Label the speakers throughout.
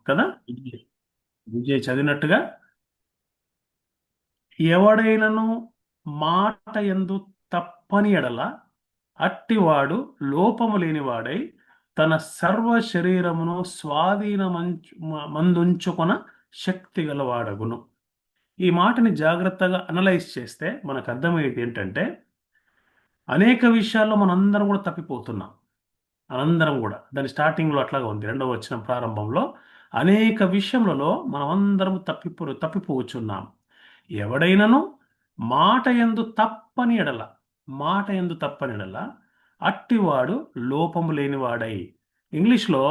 Speaker 1: కదా. విజయ్ చదివినట్టుగా, ఎవడైనను మాట యందు తప్పని ఎడల అట్టివాడు లోపము లేనివాడై తన సర్వ శరీరమును మందుంచుకొన శక్తి గలవాడగును. ఈ మాటని జాగ్రత్తగా అనలైజ్ చేస్తే మనకు అర్థమయ్యేది ఏంటంటే, అనేక విషయాల్లో మనందరం కూడా తప్పిపోతున్నాం. మనందరం కూడా దాని స్టార్టింగ్లో అట్లాగా ఉంది, రెండవ వచనం ప్రారంభంలో అనేక విషయములలో మనమందరం తప్పిపోవచ్చున్నాం. ఎవడైనను మాట యందు తప్పని ఎడల అట్టివాడు లోపము లేనివాడై. ఇంగ్లీష్లో,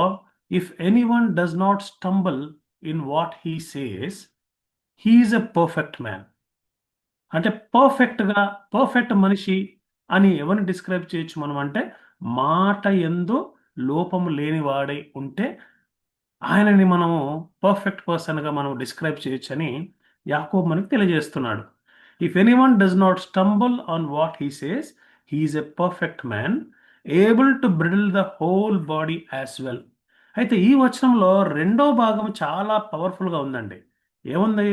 Speaker 1: if anyone does not stumble in what he says, he is a perfect man. అంటే పర్ఫెక్ట్ మనిషి అని ఎవరిని డిస్క్రైబ్ చేయొచ్చు మనం అంటే, మాట యందు లోపము లేనివాడై ఉంటే ఆయనని మనము పర్ఫెక్ట్ పర్సన్గా మనం డిస్క్రైబ్ చేయొచ్చు అని యాకోబు మనకు తెలియజేస్తున్నాడు. If anyone does not stumble on what he says, he is a perfect man, able to bridle the whole body as well. అయితే ఈ వచనంలో రెండో భాగం చాలా పవర్ఫుల్గా ఉందండి. ఏముంది?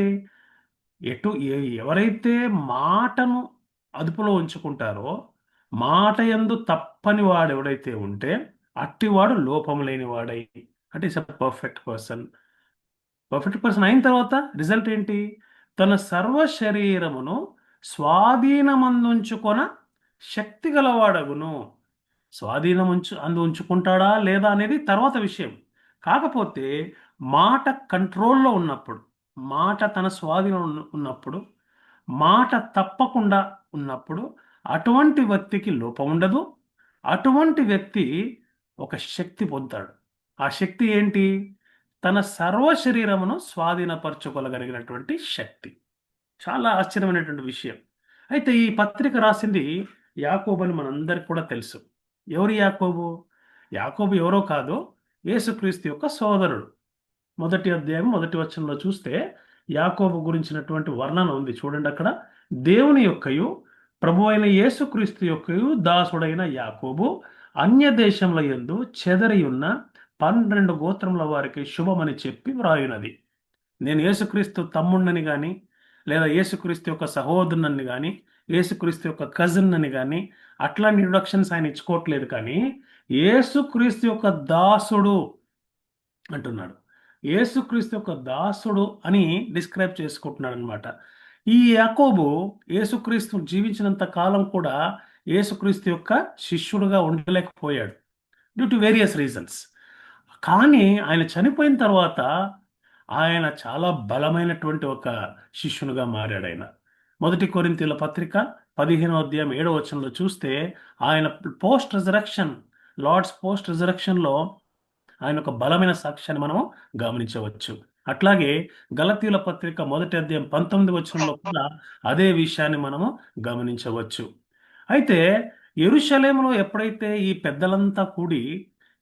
Speaker 1: ఎవరైతే మాటను అదుపులో ఉంచుకుంటారో, మాట యందు తప్పని వాడు ఎవడైతే ఉంటే అట్టివాడు లోపం లేని వాడై, అంటే is a perfect person. Perfect person అయిన తర్వాత రిజల్ట్ ఏంటి? తన సర్వ శరీరమును స్వాధీనమందుంచుకొన శక్తి గలవాడగును. ఉంచుకుంటాడా లేదా అనేది తర్వాత విషయం. కాకపోతే మాట కంట్రోల్లో ఉన్నప్పుడు, మాట తన స్వాధీనం ఉన్నప్పుడు, మాట తప్పకుండా ఉన్నప్పుడు అటువంటి వ్యక్తికి లోపం ఉండదు. అటువంటి వ్యక్తి ఒక శక్తి పొందుతాడు. ఆ శక్తి ఏంటి? తన సర్వ శరీరమును స్వాధీనపరచుకోగలిగినటువంటి శక్తి. చాలా ఆశ్చర్యమైనటువంటి విషయం. అయితే ఈ పత్రిక రాసింది యాకోబు అని మనందరికి కూడా తెలుసు. ఎవరు యాకోబు? యాకోబు ఎవరో కాదు, యేసుక్రీస్తు యొక్క సోదరుడు. మొదటి అధ్యాయం మొదటి వచనంలో చూస్తే యాకోబు గురించినటువంటి వర్ణన ఉంది చూడండి. అక్కడ, దేవుని యొక్కయు ప్రభు అయిన యేసుక్రీస్తు యొక్కయు దాసుడైన యాకోబు అన్య దేశముల యందు చెదరి ఉన్న 12 గోత్రముల వారికి శుభమని చెప్పి వ్రాయునది. నేను యేసుక్రీస్తు తమ్ముడిని కానీ, లేదా యేసుక్రీస్తు యొక్క సహోదరుని కానీ, యేసుక్రీస్తు యొక్క కజిన్ అని కానీ అట్లాంటి ఇంట్రొడక్షన్స్ ఆయన ఇచ్చుకోవట్లేదు. కానీ యేసుక్రీస్తు యొక్క దాసుడు అంటున్నాడు. యేసుక్రీస్తు యొక్క దాసుడు అని డిస్క్రైబ్ చేసుకుంటున్నాడు అనమాట. ఈ యాకోబు యేసుక్రీస్తు జీవించినంత కాలం కూడా యేసుక్రీస్తు యొక్క శిష్యుడుగా ఉండలేకపోయాడు, డ్యూ టు వేరియస్ రీజన్స్. కానీ ఆయన చనిపోయిన తర్వాత ఆయన చాలా బలమైనటువంటి ఒక శిష్యునిగా మారాడు ఆయన. మొదటి కొరింథీయుల పత్రిక 15వ అధ్యాయం 7వ వచనంలో చూస్తే ఆయన లార్డ్స్ పోస్ట్ రిజరక్షన్లో ఆయన ఒక బలమైన సాక్ష్యాన్ని మనం గమనించవచ్చు. అట్లాగే గలతీయుల పత్రిక మొదటి అధ్యాయం 19వ వచనంలో కూడా అదే విషయాన్ని మనము గమనించవచ్చు. అయితే యెరూషలేములో ఎప్పుడైతే ఈ పెద్దలంతా కూడి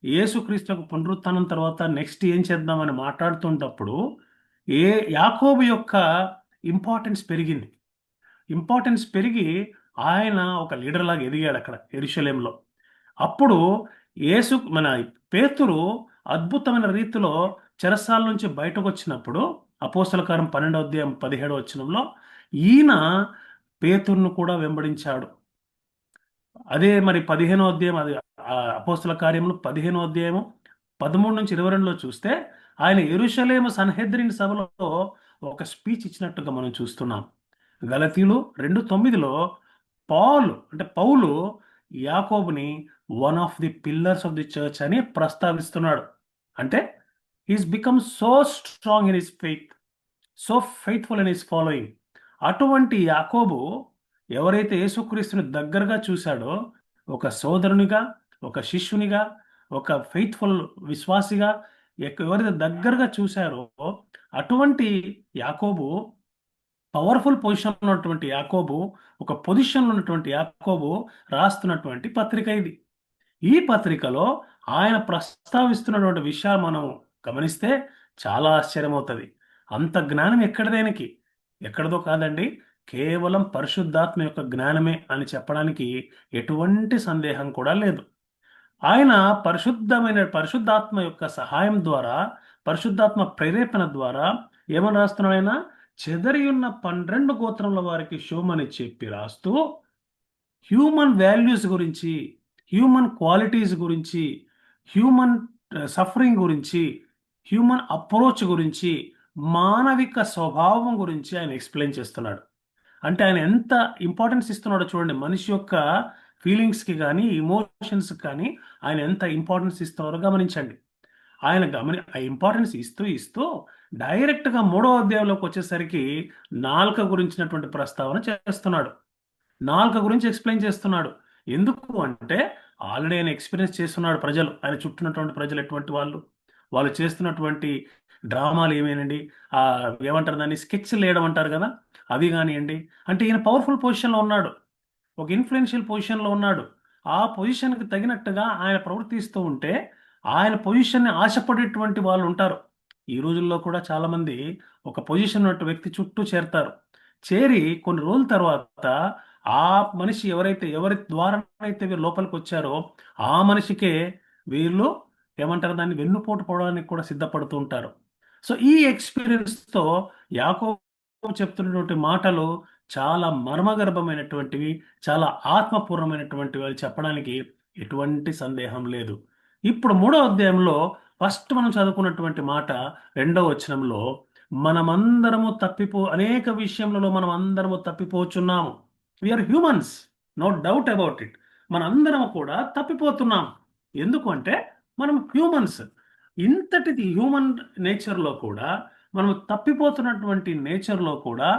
Speaker 1: యేసుక్రీస్తు యొక్క పునరుత్థానం తర్వాత నెక్స్ట్ ఏం చేద్దామని మాట్లాడుతున్నప్పుడు యాకోబు యొక్క ఇంపార్టెన్స్ పెరిగి ఆయన ఒక లీడర్ లాగా ఎదిగాడు అక్కడ యెరూషలేములో. అప్పుడు మన పేతురు అద్భుతమైన రీతిలో చెరసాల నుంచి బయటకు వచ్చినప్పుడు, అపోస్తల కార్యం 12వ అధ్యాయం 17వ వచనంలో ఈయన పేతురును కూడా వెంబడించాడు. అదే మరి 15వ అధ్యాయం, అది అపోస్తల కార్యములు 15వ అధ్యాయము 13 నుంచి 22లో చూస్తే ఆయన యెరూషలేము సన్హెద్రిన్ సభలో ఒక స్పీచ్ ఇచ్చినట్టుగా మనం చూస్తున్నాం. గలతీయులు 2:9లో పౌలు యాకోబుని one of the pillars of the church అని ప్రస్తావిస్తున్నాడు. అంటే he's become so strong in his faith, so faithful in his following. అటువంటి యాకోబు ఎవరైతే యేసుక్రీస్తుని దగ్గరగా చూశాడో, ఒక సోదరునిగా, ఒక శిష్యునిగా, ఒక ఫెయిత్ఫుల్ విశ్వాసిగా ఎవరైతే దగ్గరగా చూశారో, అటువంటి యాకోబు, పవర్ఫుల్ పొజిషన్లో ఉన్నటువంటి యాకోబు, ఒక పొజిషన్లో ఉన్నటువంటి యాకోబు రాస్తున్నటువంటి పత్రిక ఇది. ఈ పత్రికలో ఆయన ప్రస్తావిస్తున్నటువంటి విషయాలు మనం గమనిస్తే చాలా ఆశ్చర్యమవుతుంది. అంత జ్ఞానం ఎక్కడదో కాదండి, కేవలం పరిశుద్ధాత్మ యొక్క జ్ఞానమే అని చెప్పడానికి ఎటువంటి సందేహం కూడా లేదు. ఆయన పరిశుద్ధాత్మ యొక్క సహాయం ద్వారా, పరిశుద్ధాత్మ ప్రేరేపణ ద్వారా ఏమని రాస్తున్నాడు ఆయన? చెదరి ఉన్న 12 గోత్రముల వారికి శోమని చెప్పి రాస్తూ హ్యూమన్ వాల్యూస్ గురించి, హ్యూమన్ క్వాలిటీస్ గురించి, హ్యూమన్ సఫరింగ్ గురించి, హ్యూమన్ అప్రోచ్ గురించి, మానవిక స్వభావం గురించి ఆయన ఎక్స్ప్లెయిన్ చేస్తున్నాడు. అంటే ఆయన ఎంత ఇంపార్టెన్స్ ఇస్తున్నాడో చూడండి. మనిషి యొక్క ఫీలింగ్స్కి కానీ ఇమోషన్స్కి కానీ ఆయన ఎంత ఇంపార్టెన్స్ ఇస్తున్నారో గమనించండి. ఆయన ఆ ఇంపార్టెన్స్ ఇస్తూ ఇస్తూ డైరెక్ట్గా 3వ అధ్యాయంలోకి వచ్చేసరికి నాలుక గురించినటువంటి ప్రస్తావన చేస్తున్నాడు. నాలుక గురించి ఎక్స్ప్లెయిన్ చేస్తున్నాడు. ఎందుకు అంటే ఆల్రెడీ ఆయన ఎక్స్పీరియన్స్ చేస్తున్నాడు. ప్రజలు, ఆయన చుట్టూన్నటువంటి ప్రజలు ఎటువంటి వాళ్ళు చేస్తున్నటువంటి డ్రామాలు ఏమేనండి, ఆ ఏమంటారు దాన్ని, స్కెచ్లు వేయడం అంటారు కదా, అవి కానివ్వండి. అంటే ఈయన పవర్ఫుల్ పొజిషన్లో ఉన్నాడు, ఒక ఇన్ఫ్లుయెన్షియల్ పొజిషన్లో ఉన్నాడు. ఆ పొజిషన్కి తగినట్టుగా ఆయన ప్రవర్తిస్తూ ఉంటే ఆయన పొజిషన్ని ఆశపడేటువంటి వాళ్ళు ఉంటారు. ఈ రోజుల్లో కూడా చాలామంది ఒక పొజిషన్ ఉన్నట్టు వ్యక్తి చుట్టూ చేరతారు. చేరి కొన్ని రోజుల తర్వాత ఆ మనిషి ఎవరి ద్వారా అయితే వీరు లోపలికి వచ్చారో ఆ మనిషికే వీళ్ళు ఏమంటారు దాన్ని, వెన్నుపోటు పోవడానికి కూడా సిద్ధపడుతూ ఉంటారు. సో ఈ ఎక్స్పీరియన్స్తో యాకోబు చెప్తున్నటువంటి మాటలు చాలా మర్మగర్భమైనటువంటివి, చాలా ఆత్మపూర్ణమైనటువంటివి అని చెప్పడానికి ఎటువంటి సందేహం లేదు. ఇప్పుడు 3వ అధ్యాయంలో ఫస్ట్ మనం చదువుకున్నటువంటి మాట 2వ వచనంలో, అనేక విషయములలో మనం అందరము తప్పిపోచున్నాము. We are humans, no doubt about it. మనందరం కూడా తప్పిపోతున్నాం. ఎందుకు అంటే మనం హ్యూమన్స్. ఇంతటిది హ్యూమన్ నేచర్లో కూడా, మనం తప్పిపోతున్నటువంటి నేచర్లో కూడా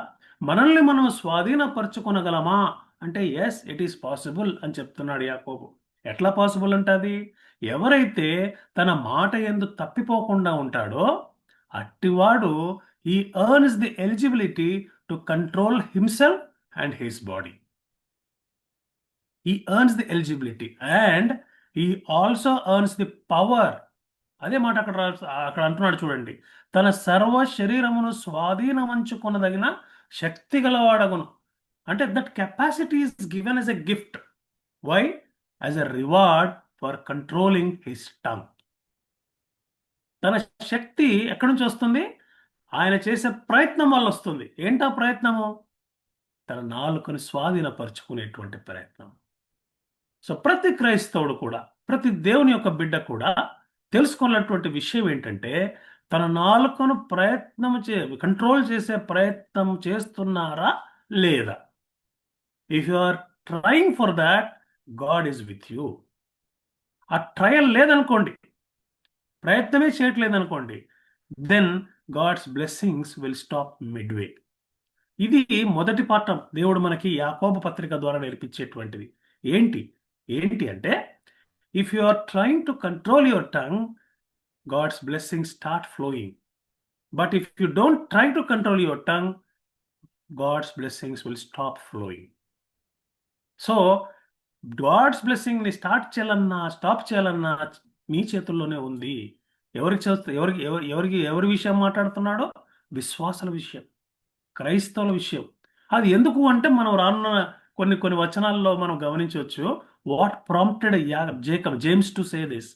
Speaker 1: మనల్ని మనం స్వాధీనపరచుకొనగలమా అంటే ఎస్, ఇట్ ఈస్ పాసిబుల్ అని చెప్తున్నాడు యాకోబు. ఎట్లా పాసిబుల్ అంటది? ఎవరైతే తన మాట యందు తప్పిపోకుండా ఉంటాడో అట్టివాడు ఈ earns the eligibility to control himself and his body. He earns the eligibility and he also earns the power. అదే మాట అక్కడ అంటున్నాడు చూడండి. తన సర్వ శరీరమును స్వాధీనమంచుకొనదగిన శక్తి గలవాడగును. అంటే that capacity is given as a gift. Why? As a reward for controlling his tongue. తన శక్తి ఎక్కడి నుంచి వస్తుంది? ఆయన చేసే ప్రయత్నం వల్ల వస్తుంది. ఏంటా ప్రయత్నము? తన నాలుకను స్వాధీనపరుచుకునేటువంటి ప్రయత్నం. సో ప్రతి క్రైస్తవుడు కూడా, ప్రతి దేవుని యొక్క బిడ్డ కూడా తెలుసుకున్నటువంటి విషయం ఏంటంటే, తన నాలుకను కంట్రోల్ చేసే ప్రయత్నం చేస్తున్నారా లేదా? If you are trying for that, God is with you. ఆ ట్రయల్ లేదనుకోండి, ప్రయత్నమే చేయట్లేదు అనుకోండి, then God's blessings will stop midway. ఇది మొదటి పాఠం దేవుడు మనకి యాకోబు పత్రిక ద్వారా నేర్పించేటువంటిది. ఏంటి ఏంటి అంటే, if you are trying to control your tongue, God's blessings start flowing. But if you don't try to control your tongue, God's blessings will stop flowing. So God's బ్లెస్సింగ్ని స్టాప్ చేయాలన్నా మీ చేతుల్లోనే ఉంది. ఎవరి విషయం మాట్లాడుతున్నాడో? విశ్వాసాల విషయం, క్రైస్తవుల విషయం. అది ఎందుకు అంటే మనం రానున్న కొన్ని కొన్ని వచనాల్లో మనం గమనించవచ్చు. What prompted James to say this?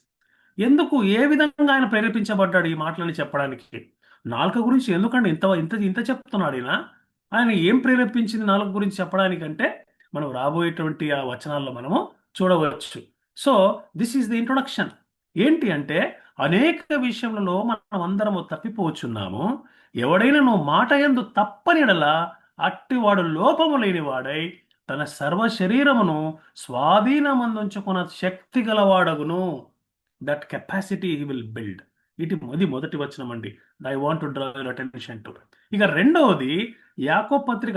Speaker 1: ఎందుకు, ఏ విధంగా ఆయన ప్రేరేపించబడ్డాడు ఈ మాటలని చెప్పడానికి? నాలుక గురించి ఎందుకంటే ఇంత ఇంత ఇంత చెప్తున్నాడు ఆయన ఏం ప్రేరేపించింది నాలుక గురించి చెప్పడానికంటే మనం రాబోయేటువంటి ఆ వచనాల్లో మనము చూడవచ్చు. So this is the introduction. ఏంటి అంటే, అనేక విషయములలో మనం అందరము తప్పిపోచున్నాము. ఎవడైనా నువ్వు మాట యందు తప్పనిడలా అట్టివాడు లోపము లేని వాడై తన సర్వ శరీరమును స్వాధీనమందుంచుకున్న శక్తి గలవాడగును. That capacity he will build. ఇది మొదటి వచనం అండి. I want to draw your attention to. ఇక రెండవది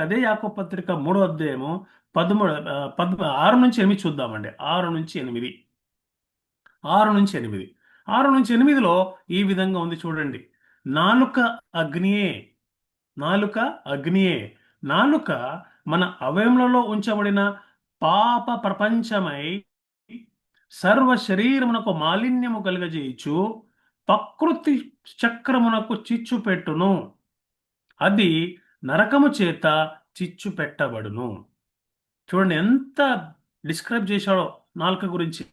Speaker 1: అదే యాకోబు పత్రిక 3వ అధ్యాయము 6-8 చూద్దామండి. 6-8. 6-8. 6-8లో ఈ విధంగా ఉంది చూడండి. నాలుక అగ్నియే. నాలుక మన అవయములలో ఉంచబడిన పాప ప్రపంచమై సర్వ శరీరమునకు మాలిన్యము కలుగజేయచ్చు, ప్రకృతి చక్రమునకు చిచ్చు పెట్టును, అది నరకము చేత చిచ్చు పెట్టబడును. చూడండి ఎంత డిస్క్రైబ్ చేశాడో నాలుక గురించి.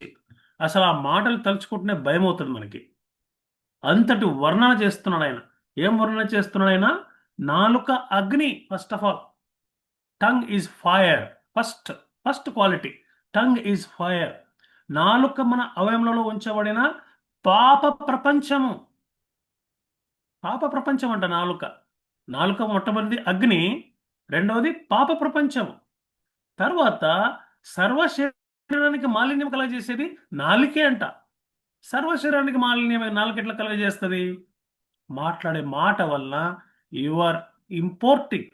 Speaker 1: అసలు ఆ మాటలు తలుచుకుంటేనే భయం అవుతుంది మనకి. అంతటి వర్ణన చేస్తున్నాడు ఆయన. ఏం వర్ణన చేస్తున్నాడు ఆయన? నాలుక అగ్ని. First of all, tongue is fire. First first quality, tongue is fire. నాలుక మన అవయవంలో ఉంచబడిన పాప ప్రపంచము. పాప ప్రపంచం అంట నాలుక. నాలుక మొట్టమొదటిది అగ్ని, రెండవది పాప ప్రపంచం. తర్వాత సర్వ శరీరానికి మాలిన్యం కలగజేసేది నాలుకే అంట. సర్వ శరీరానికి మాలిన్యం నాలుక ఎట్లా కలగజేస్తుంది? మాట్లాడే మాట వలన you are importing,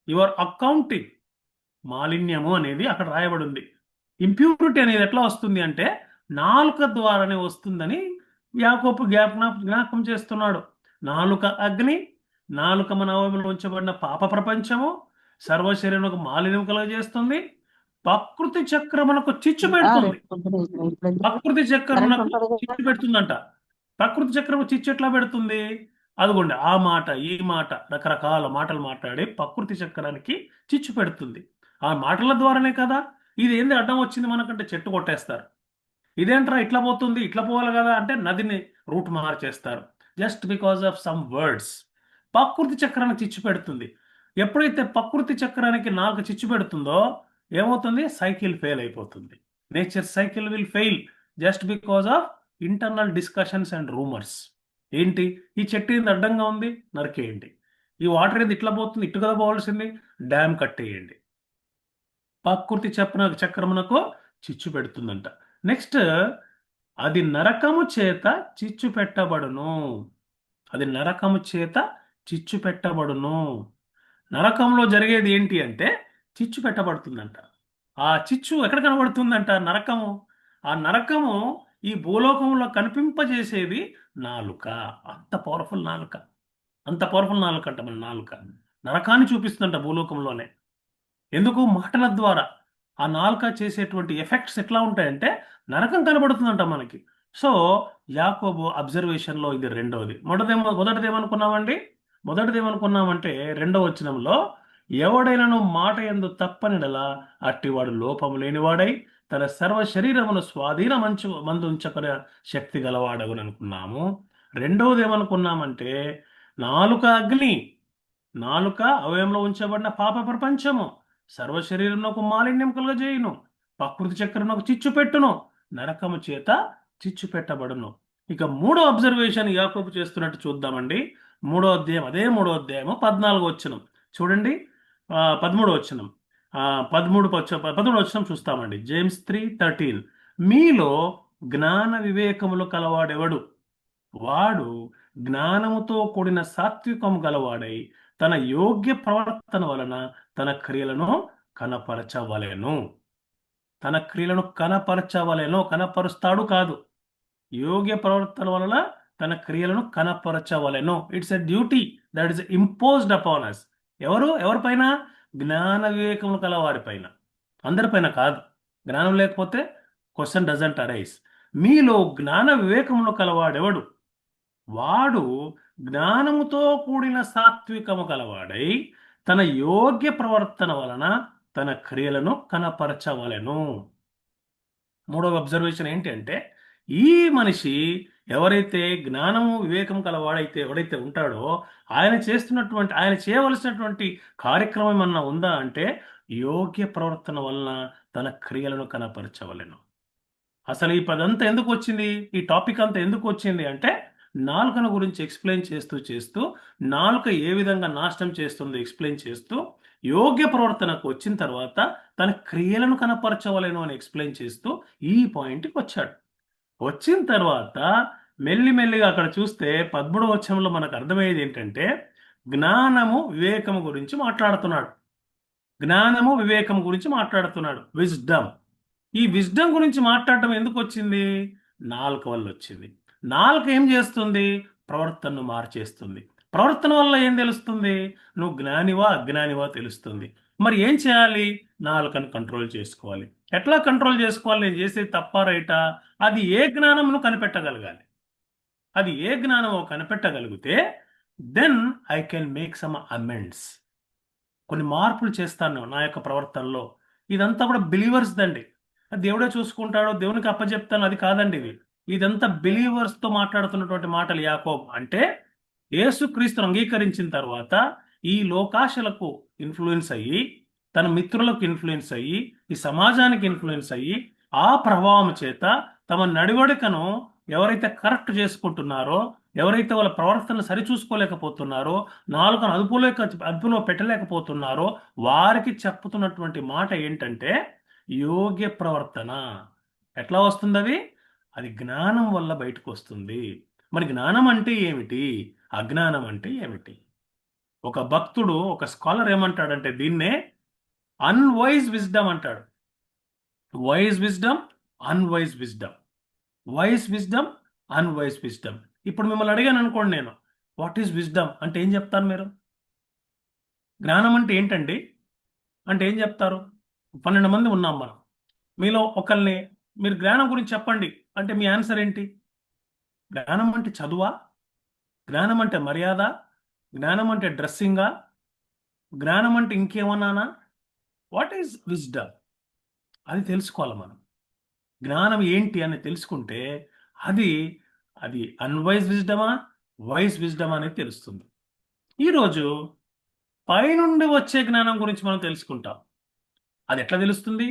Speaker 1: you are accounting. మాలిన్యము అనేది అక్కడ రాయబడి ఉంది. ఇంప్యూరిటీ అనేది ఎట్లా వస్తుంది అంటే నాలుక ద్వారానే వస్తుందని యాకోబు జ్ఞాపకం చేస్తున్నాడు. నాలుక అగ్ని, నాలుక మన అవయవంలో ఉంచబడిన పాప ప్రపంచము, సర్వ శరీరంలో మాలిన్యం కలుగజేస్తుంది, ప్రకృతి చక్రమునకు చిచ్చు పెడుతుంది. ప్రకృతి చక్రమునకు చిచ్చు పెడుతుందంట. ప్రకృతి చక్రము చిచ్చు ఎట్లా పెడుతుంది? అదిగోండి, ఆ మాట ఈ మాట రకరకాల మాటలు మాట్లాడి ప్రకృతి చక్రానికి చిచ్చు పెడుతుంది. ఆ మాటల ద్వారానే కదా. ఇది ఏంది అడ్డం వచ్చింది మనకంటే చెట్టు కొట్టేస్తారు. ఇదేంట్రా ఇట్లా పోతుంది, ఇట్లా పోవాలి కదా అంటే నదిని రూట్ మార్చేస్తారు. Just because of some words. ప్రకృతి చక్రానికి చిచ్చు పెడుతుంది. ఎప్పుడైతే ప్రకృతి చక్రానికి నాలుగు చిచ్చు పెడుతుందో ఏమవుతుంది? సైకిల్ ఫెయిల్ అయిపోతుంది. Nature cycle will fail just because of internal discussions and rumours. ఏంటి? ఈ చెట్టు ఏంది అడ్డంగా ఉంది, నరికేయండి. ఈ వాటర్ ఏంది ఇట్లా పోతుంది, ఇటు కదా పోవాల్సింది, డ్యామ్ కట్టేయండి. ప్రకృతి చక్రమునకు చిచ్చు పెడుతుందంట. నెక్స్ట్, అది నరకము చేత చిచ్చు పెట్టబడును. అది నరకము చేత చిచ్చు పెట్టబడును. నరకంలో జరిగేది ఏంటి అంటే చిచ్చు పెట్టబడుతుందంట. ఆ చిచ్చు ఎక్కడ కనబడుతుందంట? నరకము. ఆ నరకము ఈ భూలోకంలో కనిపింపజేసేది నాలుక. అంత పవర్ఫుల్ నాలుక. అంత పవర్ఫుల్ నాలుక అంట మన నాలుక. నరకాన్ని చూపిస్తుందంట భూలోకంలోనే. ఎందుకు? మాటల ద్వారా. ఆ నాలుక చేసేటువంటి ఎఫెక్ట్స్ ఎట్లా ఉంటాయంటే నరకం కనబడుతుందంట మనకి. సో యాకోబు అబ్జర్వేషన్లో ఇది రెండవది. మొదటిది ఏమనుకున్నామంటే రెండవ వచనంలో, ఎవడైనను మాట యందు తప్పనిడలా అట్టివాడు లోపము లేనివాడై తన సర్వ శరీరమును స్వాధీన మందుంచకునే శక్తి గలవాడగును అనుకున్నాము. రెండవది ఏమనుకున్నామంటే నాలుక అగ్ని. నాలుక అవయంలో ఉంచబడిన పాప ప్రపంచము, సర్వ శరీరంలో మాలిన్యం కలుగజేయును, ప్రకృతి చక్రంలో చిచ్చు పెట్టును, నరకము చేత చిచ్చు పెట్టబడును. ఇక మూడో అబ్జర్వేషన్ యాకోబు చేస్తున్నట్టు చూద్దామండి. మూడో అధ్యాయము 14 వచనం చూడండి. 13 వచనం, 13 వచనం చూస్తామండి. జేమ్స్ 3:13, మీలో జ్ఞాన వివేకములు కలవాడెవడు? వాడు జ్ఞానముతో కూడిన సాత్వికము గలవాడై తన యోగ్య ప్రవర్తన వలన తన క్రియలను కనపరచవలెను. తన క్రియలను కనపరచవలెను. కనపరుస్తాడు కాదు, యోగ్య ప్రవర్తన వలన తన క్రియలను కనపరచవలెను. It's a duty that is imposed upon us. ఎవరిపైన? జ్ఞాన వివేకములు కలవారి పైన. అందరిపైన కాదు. జ్ఞానం లేకపోతే క్వశ్చన్ డజంట్ అరైజ్. మీలో జ్ఞాన వివేకములు కలవాడెవడు? వాడు జ్ఞానముతో కూడిన సాత్వికము కలవాడై తన యోగ్య ప్రవర్తన వలన తన క్రియలను కనపరచవలెను. మూడవ అబ్జర్వేషన్ ఏంటి అంటే ఈ మనిషి ఎవరైతే జ్ఞానము వివేకం కలవాడైతే ఎవడైతే ఉంటాడో ఆయన చేయవలసినటువంటి కార్యక్రమం ఏమన్నా ఉందా అంటే యోగ్య ప్రవర్తన వలన తన క్రియలను కనపరచవలెను. అసలు ఈ పదంతా ఎందుకు వచ్చింది, ఈ టాపిక్ అంతా ఎందుకు వచ్చింది అంటే నాలుకను గురించి ఎక్స్ప్లెయిన్ చేస్తూ నాలుక ఏ విధంగా నాశనం చేస్తుందో ఎక్స్ప్లెయిన్ చేస్తూ యోగ్య ప్రవర్తనకు వచ్చిన తర్వాత తన క్రియలను కనపరచవలేను అని ఎక్స్ప్లెయిన్ చేస్తూ ఈ పాయింట్కి వచ్చాడు. వచ్చిన తర్వాత మెల్లిమెల్లిగా అక్కడ చూస్తే 13వ వచనంలో మనకు అర్థమయ్యేది ఏంటంటే జ్ఞానము వివేకము గురించి మాట్లాడుతున్నాడు. జ్ఞానము వివేకం గురించి మాట్లాడుతున్నాడు. విజ్డమ్. ఈ విజ్డమ్ గురించి మాట్లాడటం ఎందుకు వచ్చింది? నాలుక వల్ల వచ్చింది. నాలుక ఏం చేస్తుంది? ప్రవర్తనను మార్చేస్తుంది. ప్రవర్తన వల్ల ఏం తెలుస్తుంది? నువ్వు జ్ఞానివా అజ్ఞానివా తెలుస్తుంది. మరి ఏం చేయాలి? నాలుకను కంట్రోల్ చేసుకోవాలి. ఎట్లా కంట్రోల్ చేసుకోవాలి? నేను చేసేది తప్పా రైటా? అది ఏ జ్ఞానమును కనిపెట్టగలగాలి. అది ఏ జ్ఞానమో కనిపెట్టగలిగితే then I can make some amends. కొన్ని మార్పులు చేస్తాను నా యొక్క ప్రవర్తనలో. ఇదంతా కూడా బిలీవర్స్ దండి. దేవుడే చూసుకుంటాడు, దేవునికి అప్పచెప్తాను, అది కాదండి ఇది. ఇదంతా బిలీవర్స్ తో మాట్లాడుతున్నటువంటి మాటలు యాకోబు. అంటే యేసుక్రీస్తును అంగీకరించిన తర్వాత ఈ లోకాశలకు ఇన్ఫ్లుయెన్స్ అయ్యి, తన మిత్రులకు ఇన్ఫ్లుయెన్స్ అయ్యి, ఈ సమాజానికి ఇన్ఫ్లుయెన్స్ అయ్యి, ఆ ప్రభావం చేత తమ నడివడికను ఎవరైతే కరెక్ట్ చేసుకుంటున్నారో, ఎవరైతే వాళ్ళ ప్రవర్తన సరిచూసుకోలేకపోతున్నారో, నాలుకను అదుపులో పెట్టలేకపోతున్నారో, వారికి చెప్పుతున్నటువంటి మాట ఏంటంటే యోగ్య ప్రవర్తన. ఎట్లా వస్తుంది అది? అది జ్ఞానం వల్ల బయటకు వస్తుంది. మరి జ్ఞానం అంటే ఏమిటి? అజ్ఞానం అంటే ఏమిటి? ఒక భక్తుడు, ఒక స్కాలర్ ఏమంటాడంటే దీన్నే అన్వైజ్ విజ్డమ్ అంటాడు. Wise wisdom, unwise wisdom. Wise wisdom, unwise wisdom. ఇప్పుడు మిమ్మల్ని అడిగాను అనుకోండి నేను, వాట్ ఈజ్ విజ్డమ్ అంటే ఏం చెప్తారు మీరు? జ్ఞానం అంటే ఏంటండి అంటే ఏం చెప్తారు? 12 మంది ఉన్నాం మనం. మీలో ఒకరిని మీరు జ్ఞానం గురించి చెప్పండి అంటే మీ ఆన్సర్ ఏంటి? జ్ఞానం అంటే చదువా? జ్ఞానం అంటే మర్యాద? జ్ఞానం అంటే డ్రెస్సింగా? జ్ఞానం అంటే ఇంకేమన్నానా? What is wisdom? అది తెలుసుకోవాలి మనం. జ్ఞానం ఏంటి అని తెలుసుకుంటే అది అది అన్వైజ్ విజ్డమా, వైజ్ విజ్డమా అనేది తెలుస్తుంది. ఈరోజు పైనుండి వచ్చే జ్ఞానం గురించి మనం తెలుసుకుంటాం. అది ఎట్లా తెలుస్తుంది?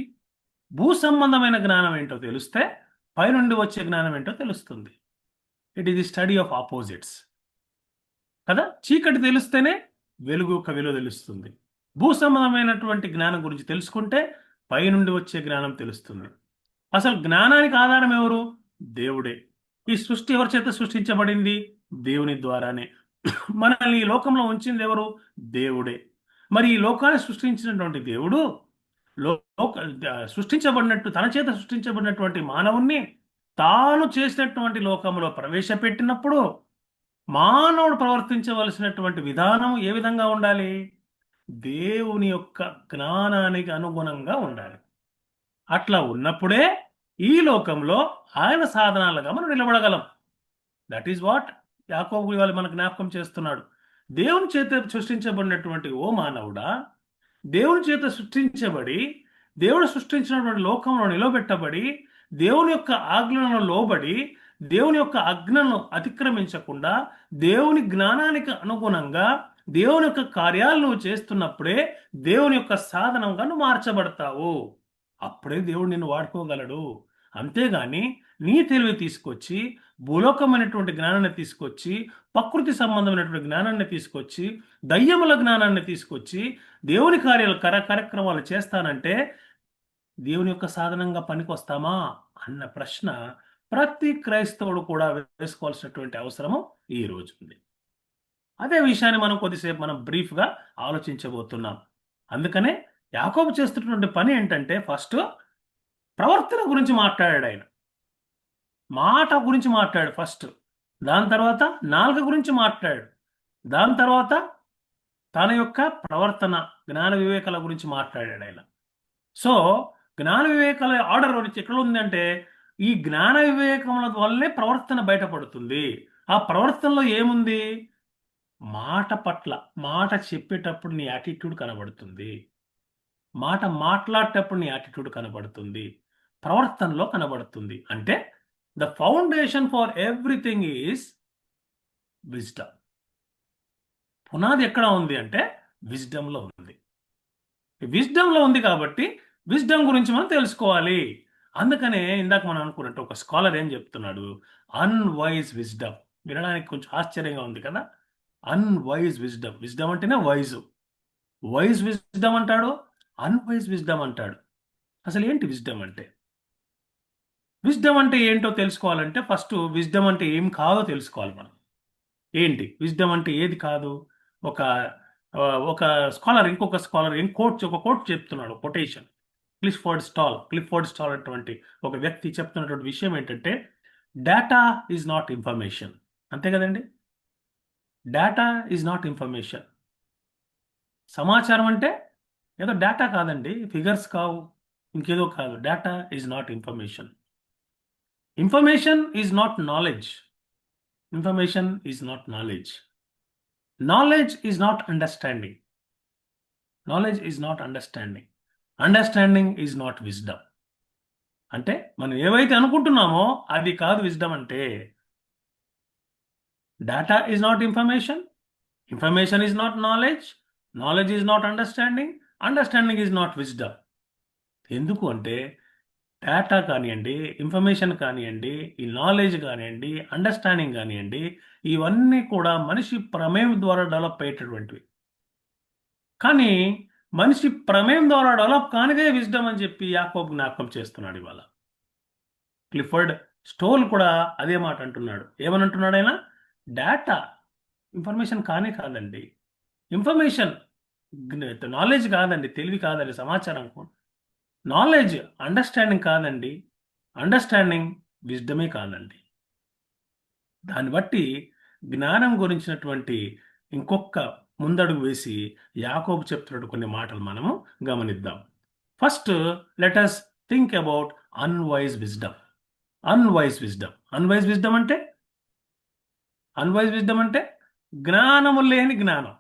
Speaker 1: భూ సంబంధమైన జ్ఞానం ఏంటో తెలిస్తే పైనుండి వచ్చే జ్ఞానం ఏంటో తెలుస్తుంది. It is the study of opposites కదా. చీకటి తెలిస్తేనే వెలుగు యొక్క విలువ తెలుస్తుంది. భూ సంబంధమైనటువంటి జ్ఞానం గురించి తెలుసుకుంటే పైనుండి వచ్చే జ్ఞానం తెలుస్తుంది. అసలు జ్ఞానానికి ఆధారం ఎవరు? దేవుడే. ఈ సృష్టి ఎవరి చేత సృష్టించబడింది? దేవుని ద్వారానే. మనల్ని ఈ లోకంలో ఉంచింది ఎవరు? దేవుడే. మరి ఈ లోకాన్ని సృష్టించినటువంటి దేవుడు లోక సృష్టించబడినట్టు తన చేత సృష్టించబడినటువంటి మానవుణ్ణి తాను చేసినటువంటి లోకంలో ప్రవేశపెట్టినప్పుడు మానవుడు ప్రవర్తించవలసినటువంటి విధానం ఏ విధంగా ఉండాలి? దేవుని యొక్క జ్ఞానానికి అనుగుణంగా ఉండాలి. అట్లా ఉన్నప్పుడే ఈ లోకంలో ఆయన సాధనాలుగా మనం నిలబడగలం. దట్ ఈస్ వాట్ యాకోబు ఇవాళ మన జ్ఞాపకం చేస్తున్నాడు. దేవుని చేత సృష్టించబడినటువంటి ఓ మానవుడా, దేవుని చేత సృష్టించబడి, దేవుడు సృష్టించినటువంటి లోకంలో నిలబెట్టబడి, దేవుని యొక్క ఆజ్ఞలను లోబడి, దేవుని యొక్క ఆజ్ఞను అతిక్రమించకుండా, దేవుని జ్ఞానానికి అనుగుణంగా దేవుని యొక్క కార్యాలు నువ్వు చేస్తున్నప్పుడే దేవుని యొక్క సాధనంగా నువ్వు మార్చబడతావు. అప్పుడే దేవుడు నిన్ను వాడుకోగలడు. అంతేగాని నీ తెలివి తీసుకొచ్చి, భూలోకమైనటువంటి జ్ఞానాన్ని తీసుకొచ్చి, ప్రకృతి సంబంధమైనటువంటి జ్ఞానాన్ని తీసుకొచ్చి, దయ్యముల జ్ఞానాన్ని తీసుకొచ్చి, దేవుని కార్యక్రమాలు చేస్తానంటే దేవుని యొక్క సాధనంగా పనికొస్తామా అన్న ప్రశ్న ప్రతి క్రైస్తవుడు కూడా వేసుకోవాల్సినటువంటి అవసరము ఈ రోజు ఉంది. అదే విషయాన్ని మనం కొద్దిసేపు బ్రీఫ్గా ఆలోచించబోతున్నాం. అందుకనే యాకోబు చేస్తున్నటువంటి పని ఏంటంటే ఫస్ట్ ప్రవర్తన గురించి మాట్లాడాడు ఆయన. మాట గురించి మాట్లాడు ఫస్ట్. దాని తర్వాత నాలుక గురించి మాట్లాడు. దాని తర్వాత తన యొక్క ప్రవర్తన, జ్ఞాన వివేకాల గురించి మాట్లాడాడు ఆయన. సో జ్ఞాన వివేకాల ఆర్డర్ గురించి ఎక్కడ ఉందంటే ఈ జ్ఞాన వివేకముల వల్లే ప్రవర్తన బయటపడుతుంది. ఆ ప్రవర్తనలో ఏముంది? మాట పట్ల, మాట చెప్పేటప్పుడు నీ యాటిట్యూడ్ కనబడుతుంది. మాట మాట్లాడేటప్పుడు నీ యాటిట్యూడ్ కనబడుతుంది. ప్రవర్తనలో కనబడుతుంది. అంటే the foundation for everything is wisdom. పునాది ఎక్కడ ఉంది అంటే విజ్డమ్లో ఉంది. విజ్డమ్లో ఉంది కాబట్టి విజ్డమ్ గురించి మనం తెలుసుకోవాలి. అందుకనే ఇందాక మనం అనుకున్నట్టు ఒక స్కాలర్ ఏం చెప్తున్నాడు? Unwise wisdom. వినడానికి కొంచెం ఆశ్చర్యంగా ఉంది కదా. Unwise wisdom. విజ్డమ్ అంటేనే వైజ్. వైజ్ విజ్డమ్ అంటాడు, అన్వైజ్ విజ్డమ్ అంటాడు. అసలు ఏంటి విజ్డమ్ అంటే? విజ్డమ్ అంటే ఏంటో తెలుసుకోవాలంటే ఫస్ట్ విజ్డమ్ అంటే ఏం కాదో తెలుసుకోవాలి మనం. ఏంటి విజ్డమ్ అంటే ఏది కాదు? ఒక ఒక స్కాలర్ ఇంకొక స్కాలర్ ఒక కోట్ చెప్తున్నాడు, కొటేషన్. క్లిఫోర్డ్ స్టాల్ అటువంటి ఒక వ్యక్తి చెప్తున్నటువంటి విషయం ఏంటంటే డేటా ఈజ్ నాట్ ఇన్ఫర్మేషన్. అంతే కదండి. Data is not information. సమాచారం అంటే ఏదో డేటా కాదండి, ఫిగర్స్ కావు, ఇంకేదో కాదు. Data is not information. Information is not knowledge. Information is not knowledge. Knowledge is not understanding. Knowledge is not understanding. Understanding is not wisdom. అంటే మనం ఏవైతే అనుకుంటున్నామో అది కాదు విజ్డమ్ అంటే. Data is not information, information is not knowledge, knowledge is not understanding, understanding is not wisdom. ఎందుకు అంటే data కానివ్వండి, ఇన్ఫర్మేషన్ కానివ్వండి, ఈ నాలెడ్జ్ కానివ్వండి, అండర్స్టాండింగ్ కానివ్వండి, ఇవన్నీ కూడా మనిషి ప్రమేయం ద్వారా డెవలప్ అయ్యేటటువంటివి. కానీ మనిషి ప్రమేయం ద్వారా డెవలప్ కానిదే విజ్డమ్ అని చెప్పి యాకోబు జ్ఞాపకం చేస్తున్నాడు ఇవాళ. క్లిఫర్డ్ స్టోల్ కూడా అదే మాట అంటున్నాడు. ఏమని అంటున్నాడు ఆయన? డేటా ఇన్ఫర్మేషన్ కానే కాదండి. ఇన్ఫర్మేషన్ నాలెడ్జ్ కాదండి, తెలివి కాదండి, సమాచారం. నాలెడ్జ్ అండర్స్టాండింగ్ కాదండి, అండర్స్టాండింగ్ విజ్డమే కాదండి. దాన్ని బట్టి జ్ఞానం గురించినటువంటి ఇంకొక ముందడుగు వేసి యాకోబు చెప్తున్నట్టు కొన్ని మాటలు మనము గమనిద్దాం. First let us think about unwise wisdom. Unwise wisdom, unwise wisdom అంటే, అన్వైజ్ విజ్డమ్ అంటే జ్ఞానము లేని జ్ఞానం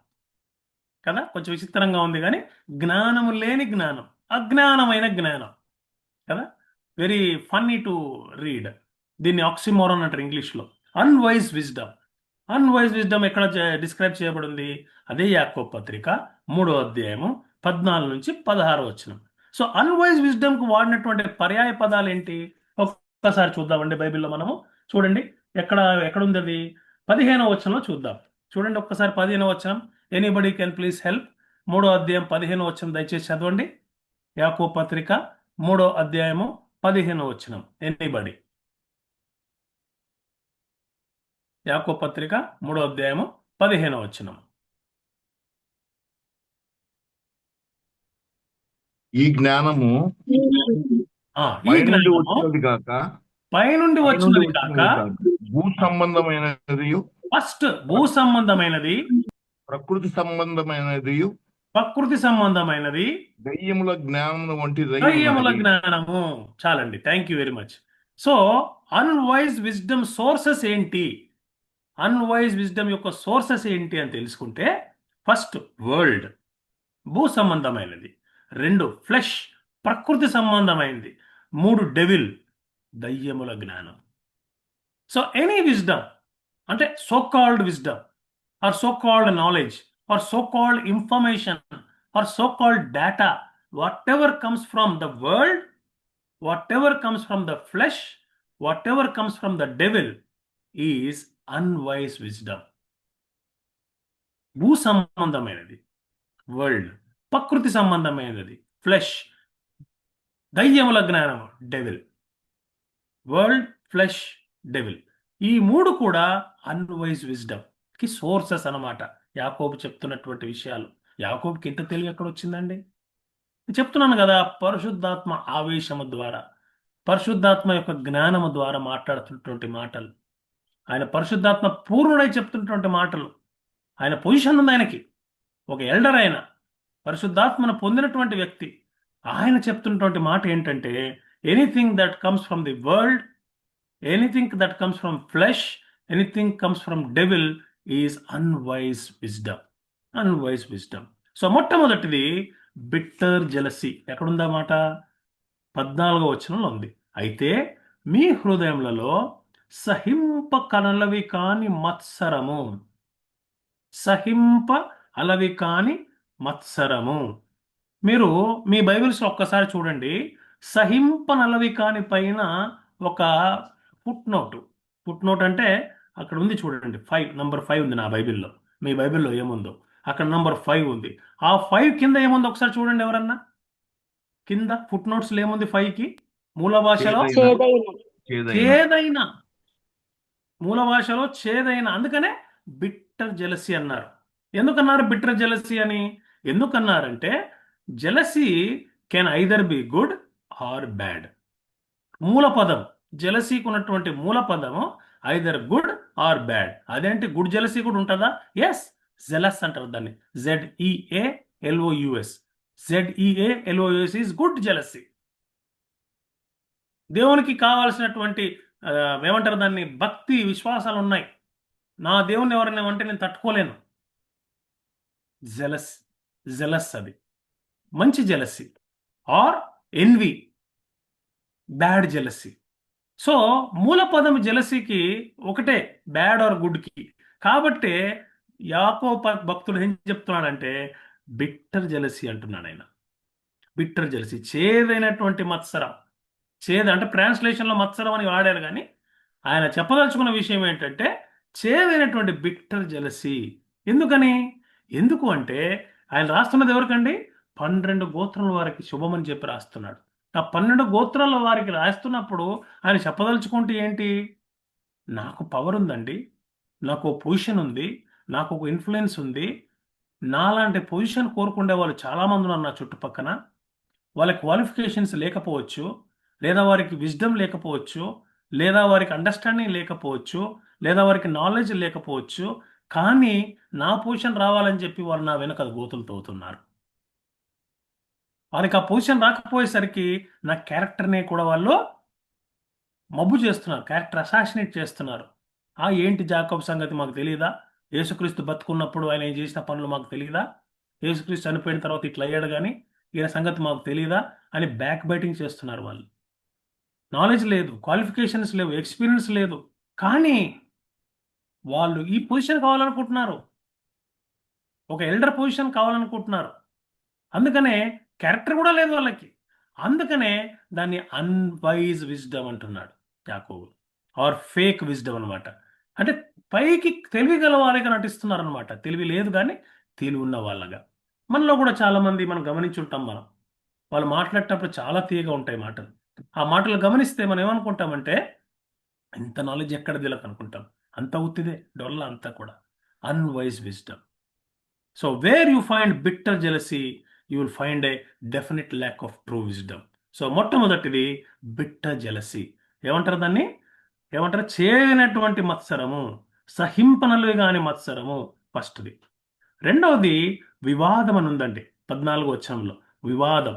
Speaker 1: కదా. కొంచెం విచిత్రంగా ఉంది కానీ జ్ఞానము లేని జ్ఞానం, అజ్ఞానమైన జ్ఞానం కదా. Very funny to read. దీన్ని ఆక్సిమోరాన్ అంటారు ఇంగ్లీష్లో. అన్వైజ్ విజ్డమ్, అన్వైజ్ విజ్డమ్ ఎక్కడ డిస్క్రైబ్ చేయబడింది? అదే యాకోబు పత్రిక 3వ అధ్యాయము 14 నుంచి 16 వచనం. సో అన్వైజ్ విజ్డమ్కు వాడినటువంటి పర్యాయ పదాలు ఏంటి? ఒక్కసారి చూద్దామండి బైబిల్లో మనము. చూడండి ఎక్కడ ఎక్కడుంది అది? 15వ వచనంలో చూద్దాం. చూడండి ఒక్కసారి 15వ వచనం. Anybody can please help. 3వ అధ్యాయం 15వ వచనం దయచేసి చదవండి. యాకోబు పత్రిక 3వ అధ్యాయము 15వ వచనం. ఎనీబడి. యాకోబు పత్రిక 3వ అధ్యాయము 15వ వచనం.
Speaker 2: ఈ జ్ఞానము
Speaker 1: ఈ
Speaker 2: పైనుండి
Speaker 1: జ్ఞానము
Speaker 2: వచ్చినది కాక
Speaker 1: పైనుండి వచ్చినది కాక
Speaker 2: భూ సంబంధమైనది,
Speaker 1: ఫస్ట్ భూ సంబంధమైనది,
Speaker 2: ప్రకృతి సంబంధమైనది,
Speaker 1: ప్రకృతి సంబంధమైనది,
Speaker 2: దయ్యముల జ్ఞానము వంటి
Speaker 1: దయ్యముల జ్ఞానము. చాలండి, thank you very much. So unwise wisdom sources ఏంటి? అన్వైజ్ విజ్డమ్ యొక్క సోర్సెస్ ఏంటి అని తెలుసుకుంటే, ఫస్ట్ వరల్డ్, భూ సంబంధమైనది. 2 ఫ్లెష్, ప్రకృతి సంబంధమైనది. 3 డెవిల్, దయ్యముల జ్ఞానం. సో ఎనీ విజ్డమ్ అంటే so called wisdom or so called knowledge or so called information or so called data, what ever comes from the world, what ever comes from the flesh, what ever comes from the devil is unwise wisdom. భూ సంబంధమైనది world, ప్రకృతి సంబంధమైనది flesh, దయ్యముల జ్ఞానము devil. World, flesh, devil, ఈ 3 కూడా unwise wisdom కి sources అన్నమాట. యాకోబు చెప్తున్నటువంటి విషయాలు. యాకోబుకి ఇంత తెలివి ఎక్కడ వచ్చిందండి? చెప్తున్నాను కదా, పరిశుద్ధాత్మ ఆవేశము ద్వారా, పరిశుద్ధాత్మ యొక్క జ్ఞానము ద్వారా మాట్లాడుతున్నటువంటి మాటలు, ఆయన పరిశుద్ధాత్మ పూర్ణుడై చెప్తున్నటువంటి మాటలు. ఆయన పొజిషన్ ఉంది ఆయనకి, ఒక ఎల్డర్ ఆయన, పరిశుద్ధాత్మను పొందినటువంటి వ్యక్తి. ఆయన చెప్తున్నటువంటి మాట ఏంటంటే, anything that comes from the world, anything that comes from flesh, anything comes from devil is unwise wisdom. Unwise wisdom. So మొట్టమొదటిది బిట్టర్ జెలసీ. ఎక్కడుందా మాట? 14వ వచనంలో ఉంది. అయితే మీ హృదయములలో సహింప కనలవి కాని మత్సరము, సహింప అలవి కాని మత్సరము. మీరు మీ బైబిల్స్ ఒక్కసారి చూడండి. సహింపనలవి కాని పైన ఒక ఫుట్ నోట్. ఫుట్ నోట్ అంటే అక్కడ ఉంది చూడండి, 5, నంబర్ 5 ఉంది నా బైబిల్లో. మీ బైబిల్లో ఏముందో అక్కడ నంబర్ 5 ఉంది. ఆ 5 కింద ఏముందో ఒకసారి చూడండి ఎవరన్నా. కింద ఫుట్ నోట్స్లో ఏముంది 5కి? మూల భాషలో చేదైన, మూల భాషలో చేదైన. అందుకనే బిట్టర్ జెలసీ అన్నారు. ఎందుకన్నారు బిట్టర్ జెలసీ అని? ఎందుకన్నారంటే jealousy can either be good or bad. మూల పదం, జెలసీకి ఉన్నటువంటి మూల పదము ఐదర్ గుడ్ ఆర్ బ్యాడ్. అదేంటి, గుడ్ జెలసీ కూడా ఉంటుందా? ఎస్, జెలస్ అంటారు దాన్ని. ZEALOUS, ZEALOUS is good jealousy. దేవునికి కావాల్సినటువంటి ఏమంటారు దాన్ని, భక్తి విశ్వాసాలు ఉన్నాయి. నా దేవుని ఎవరైనా అంటే నేను తట్టుకోలేను. జెలస్, జెలస్ అది మంచి jealousy. Or envy, bad jealousy. So మూల పదం జెలసీకి ఒకటే, బ్యాడ్ ఆర్ గుడ్కి. కాబట్టి భక్తుడు ఏం చెప్తున్నాడంటే బిట్టర్ జెలసీ అంటున్నాడు ఆయన. బిట్టర్ జెలసీ, చేదైనటువంటి మత్సరం. చేదు అంటే ట్రాన్స్లేషన్లో మత్సరం అని వాడారు, కానీ ఆయన చెప్పదలుచుకున్న విషయం ఏంటంటే చేదైనటువంటి బిట్టర్ జెలసీ. ఎందుకని? ఎందుకు అంటే ఆయన రాస్తున్నది ఎవరికండి? 12 గోత్రాల వారికి శుభమని చెప్పి రాస్తున్నాడు. ఆ 12 గోత్రాల వారికి రాస్తున్నప్పుడు ఆయన చెప్పదలుచుకుంటే ఏంటి? నాకు పవర్ ఉందండి, నాకు పొజిషన్ ఉంది, నాకు ఒక ఇన్ఫ్లుయెన్స్ ఉంది, నాలాంటి పొజిషన్ కోరుకునే వాళ్ళు చాలామంది ఉన్నారు నా చుట్టుపక్కన. వాళ్ళ క్వాలిఫికేషన్స్ లేకపోవచ్చు, లేదా వారికి విజ్డమ్ లేకపోవచ్చు, లేదా వారికి అండర్స్టాండింగ్ లేకపోవచ్చు, లేదా వారికి నాలెడ్జ్ లేకపోవచ్చు, కానీ నా పొజిషన్ రావాలని చెప్పి వాళ్ళు నా వెనక గోతులు తవ్వుతున్నారు. వారికి ఆ పొజిషన్ రాకపోయేసరికి నా క్యారెక్టర్ని కూడా వాళ్ళు మబ్బు చేస్తున్నారు, క్యారెక్టర్ అసాసినేట్ చేస్తున్నారు. ఏంటి జాకబ్ సంగతి మాకు తెలియదా? యేసుక్రీస్తు బతుకున్నప్పుడు ఆయన చేసిన పనులు మాకు తెలియదా? యేసుక్రీస్తు చనిపోయిన తర్వాత ఇట్లా అయ్యాడు, కానీ ఈయన సంగతి మాకు తెలియదా అని బ్యాక్ బైటింగ్ చేస్తున్నారు వాళ్ళు. నాలెడ్జ్ లేదు, క్వాలిఫికేషన్స్ లేవు, ఎక్స్పీరియన్స్ లేదు, కానీ వాళ్ళు ఈ పొజిషన్ కావాలనుకుంటున్నారు, ఒక ఎల్డర్ పొజిషన్ కావాలనుకుంటున్నారు. అందుకనే క్యారెక్టర్ కూడా లేదు వాళ్ళకి. అందుకనే దాన్ని అన్వైజ్ విజ్డమ్ అంటున్నాడు యాకోబు, ఆర్ ఫేక్ విజ్డమ్ అనమాట. అంటే పైకి తెలివి గల వాళ్ళగా నటిస్తున్నారు అనమాట, తెలివి లేదు కానీ తెలివి ఉన్న వాళ్ళగా. మనలో కూడా చాలా మంది మనం గమనించుంటాం. వాళ్ళు మాట్లాడేటప్పుడు చాలా తీయగా ఉంటాయి మాటలు. ఆ మాటలు గమనిస్తే మనం ఏమనుకుంటామంటే ఇంత నాలెడ్జ్ ఎక్కడ వీళ్ళకి అనుకుంటాం. అంత ఉత్తిదే, డొల్ల అంతా కూడా. Unwise wisdom. So where you find bitter jealousy, you will find a definite lack of true wisdom. So మొట్టమొదటిది బిట్టర్ జెలసీ. ఏమంటారు దాన్ని? ఏమంటారు? చేయనటువంటి మత్సరము, సహింపనలు కాని మత్సరము ఫస్ట్ది. రెండవది వివాదం అని ఉందండి 14వ వచనంలో. వివాదం,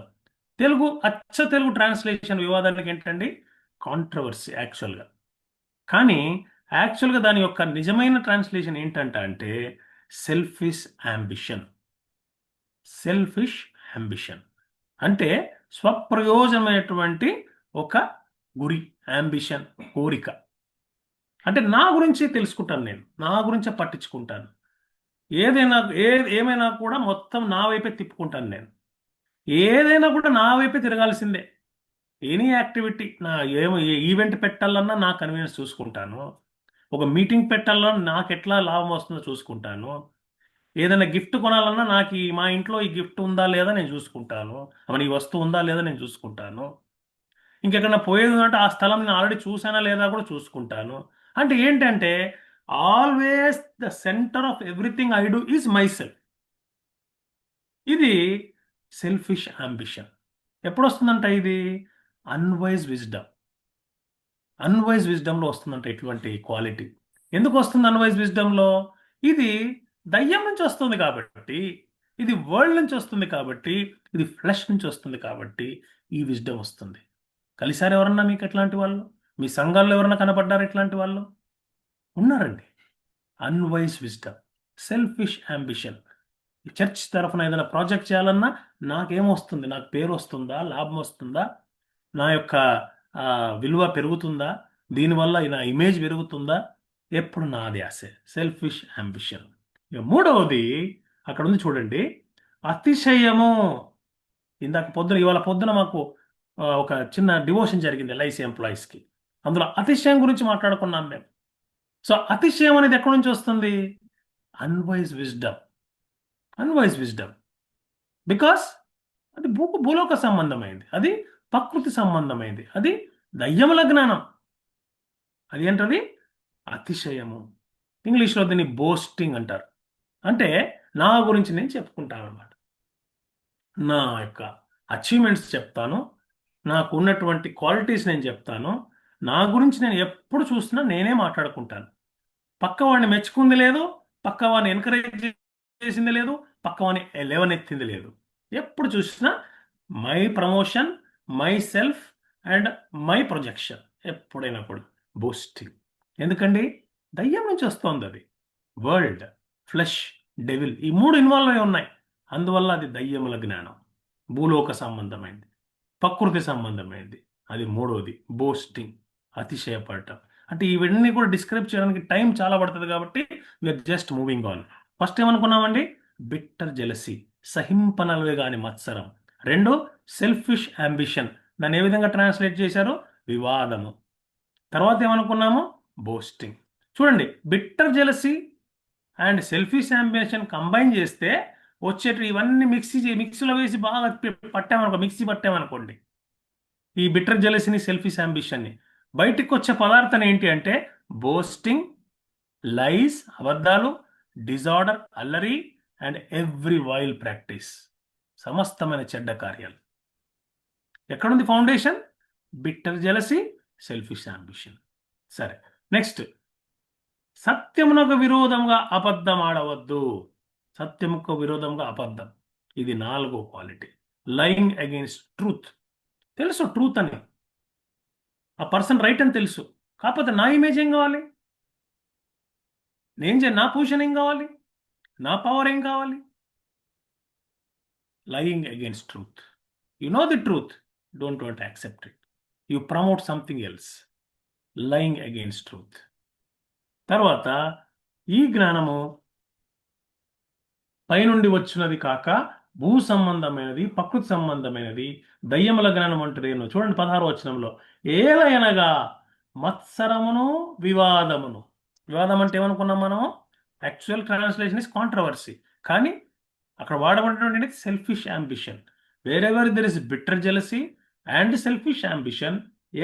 Speaker 1: తెలుగు అచ్చ తెలుగు ట్రాన్స్లేషన్ వివాదానికి ఏంటండి? కాంట్రవర్సీ యాక్చువల్గా. కానీ యాక్చువల్గా దాని యొక్క నిజమైన ట్రాన్స్లేషన్ ఏంటంటే సెల్ఫిష్ అంబిషన్. సెల్ఫిష్ అంబిషన్ అంటే స్వప్రయోజనమైనటువంటి ఒక గురి, అంబిషన్, కోరిక. అంటే నా గురించి తెలుసుకుంటాను, నేను నా గురించే పట్టించుకుంటాను, ఏదైనా ఏమైనా కూడా మొత్తం నా వైపే తిప్పుకుంటాను నేను. ఏదైనా కూడా నా వైపే తిరగాల్సిందే. ఎనీ యాక్టివిటీ, నా ఈవెంట్ పెట్టాలన్నా నా కన్వీనియన్స్ చూసుకుంటాను, ఒక మీటింగ్ పెట్టాలన్నా నాకు ఎట్లా లాభం వస్తుందో చూసుకుంటాను, ఏదైనా గిఫ్ట్ కొనాలన్నా నాకు మా ఇంట్లో ఈ గిఫ్ట్ ఉందా లేదా నేను చూసుకుంటాను, అప్పుడు ఈ వస్తువు ఉందా లేదా నేను చూసుకుంటాను, ఇంకెక్కడన్నా పోయేది అంటే ఆ స్థలం నేను ఆల్రెడీ చూసానా లేదా కూడా చూసుకుంటాను. అంటే ఏంటంటే always the centre of everything I do is my self. ఇది సెల్ఫిష్ అంబిషన్. ఎప్పుడు వస్తుందంట ఇది? Unwise wisdom. అన్వైజ్ విజ్డమ్లో వస్తుందంట ఇటువంటి క్వాలిటీ. ఎందుకు వస్తుంది అన్వైజ్ విజ్డమ్లో? ఇది దయ్యం నుంచి వస్తుంది కాబట్టి, ఇది వరల్డ్ నుంచి వస్తుంది కాబట్టి, ఇది ఫ్లెష్ నుంచి వస్తుంది కాబట్టి ఈ విజ్డమ్ వస్తుంది. కలిసారు ఎవరన్నా మీకు ఎట్లాంటి వాళ్ళు? మీ సంఘాల్లో ఎవరన్నా కనపడ్డారు ఇట్లాంటి వాళ్ళు? ఉన్నారండి. Unwise wisdom, selfish ambition. Church తరఫున ఏదైనా ప్రాజెక్ట్ చేయాలన్నా నాకేమొస్తుంది, నాకు పేరు వస్తుందా, లాభం వస్తుందా, నా యొక్క విలువ పెరుగుతుందా, దీనివల్ల నా ఇమేజ్ పెరుగుతుందా, ఎప్పుడు నాది ఆశే, సెల్ఫిష్ అంబిషన్. ఇక మూడవది అక్కడ ఉంది చూడండి, అతిశయము. ఇవాళ పొద్దున మాకు ఒక చిన్న డివోషన్ జరిగింది ఎల్ఐసి ఎంప్లాయీస్కి. అందులో అతిశయం గురించి మాట్లాడుకున్నాం మేము. సో అతిశయం అనేది ఎక్కడి నుంచి వస్తుంది? Unwise wisdom. Unwise wisdom because అది భూలోక సంబంధమైంది, అది ప్రకృతి సంబంధమైంది, అది దయ్యముల జ్ఞానం. అది ఏంటది? అతిశయము. ఇంగ్లీష్లో దీన్ని బోస్టింగ్ అంటారు. అంటే నా గురించి నేను చెప్పుకుంటాను అన్నమాట, నా యొక్క అచీవ్మెంట్స్ చెప్తాను, నాకు ఉన్నటువంటి క్వాలిటీస్ నేను చెప్తాను, నా గురించి నేను ఎప్పుడు చూస్తున్నా నేనే మాట్లాడుకుంటాను. పక్కవాడిని మెచ్చుకుంది లేదు, పక్కవాడిని ఎంకరేజ్ చేసింది లేదు, పక్కవాడిని లేవనెత్తింది లేదు. ఎప్పుడు చూసినా my promotion, my self and my projection. ఎప్పుడైనా కూడా బూస్టింగ్. ఎందుకండి? దయ్యం నుంచి వస్తుంది అది. వరల్డ్, ఫ్లెష్, డెవిల్, ఈ మూడు ఇన్వాల్వ్ అయి ఉన్నాయి. అందువల్ల అది దయ్యముల జ్ఞానం, భూలోక సంబంధమైంది, ప్రకృతి సంబంధమైంది. అది మూడోది బోస్టింగ్, అతిశయపడటం. అంటే ఇవన్నీ కూడా డిస్క్రైబ్ చేయడానికి టైం చాలా పడుతుంది కాబట్టి we are just moving on. First ఏమనుకున్నామండి? బిట్టర్ జెలసీ, సహింపనలవి కాని మత్సరం. రెండు, సెల్ఫిష్ అంబిషన్, దాన్ని ఏ విధంగా ట్రాన్స్లేట్ చేశారు? వివాదము. తర్వాత ఏమనుకున్నాము? బోస్టింగ్. చూడండి, bitter jealousy and selfish ambition combine చేస్తే వచ్చేటి ఇవన్నీ మిక్సీలో వేసి బాగా పట్టామనుకో, మిక్సీ పట్టామనుకోండి, ఈ బిట్టర్ జెలసీని, సెల్ఫిష్ అంబిషన్ని, బయటికి వచ్చే పదార్థం ఏంటి అంటే బోస్టింగ్, లైస్, అబద్ధాలు, డిజార్డర్, అల్లరి, అండ్ ఎవ్రీ వైల్ ప్రాక్టీస్, సమస్తమైన చెడ్డ కార్యాలు. ఎక్కడుంది foundation? Bitter jealousy, selfish ambition. సరే, నెక్స్ట్, సత్యమునకు విరోధంగా అబద్ధం ఆడవద్దు. సత్యముకు విరోధంగా అబద్ధం, ఇది నాలుగో క్వాలిటీ. Lying against truth. తెలుసు ట్రూత్ అని, ఆ పర్సన్ రైట్ అని తెలుసు, కాకపోతే నా ఇమేజ్ ఏం కావాలి, నా పొజిషన్ ఏం కావాలి, నా పవర్ ఏం కావాలి? Lying against truth. You know the truth, don't want accept it, you promote something else. Lying against truth. తర్వాత, ఈ జ్ఞానము పైనుండి వచ్చినది కాక భూ సంబంధమైనది, ప్రకృతి సంబంధమైనది, దయ్యముల జ్ఞానం అంటేను. చూడండి 16వ వచనంలో, ఏలయనగా మత్సరమును వివాదమును. వివాదం అంటే ఏమనుకున్నాం మనం? యాక్చువల్ ట్రాన్స్లేషన్ ఇస్ కాంట్రవర్సీ, కానీ అక్కడ వాడబడినటువంటి selfish ambition. Wherever there is bitter jealousy and selfish ambition,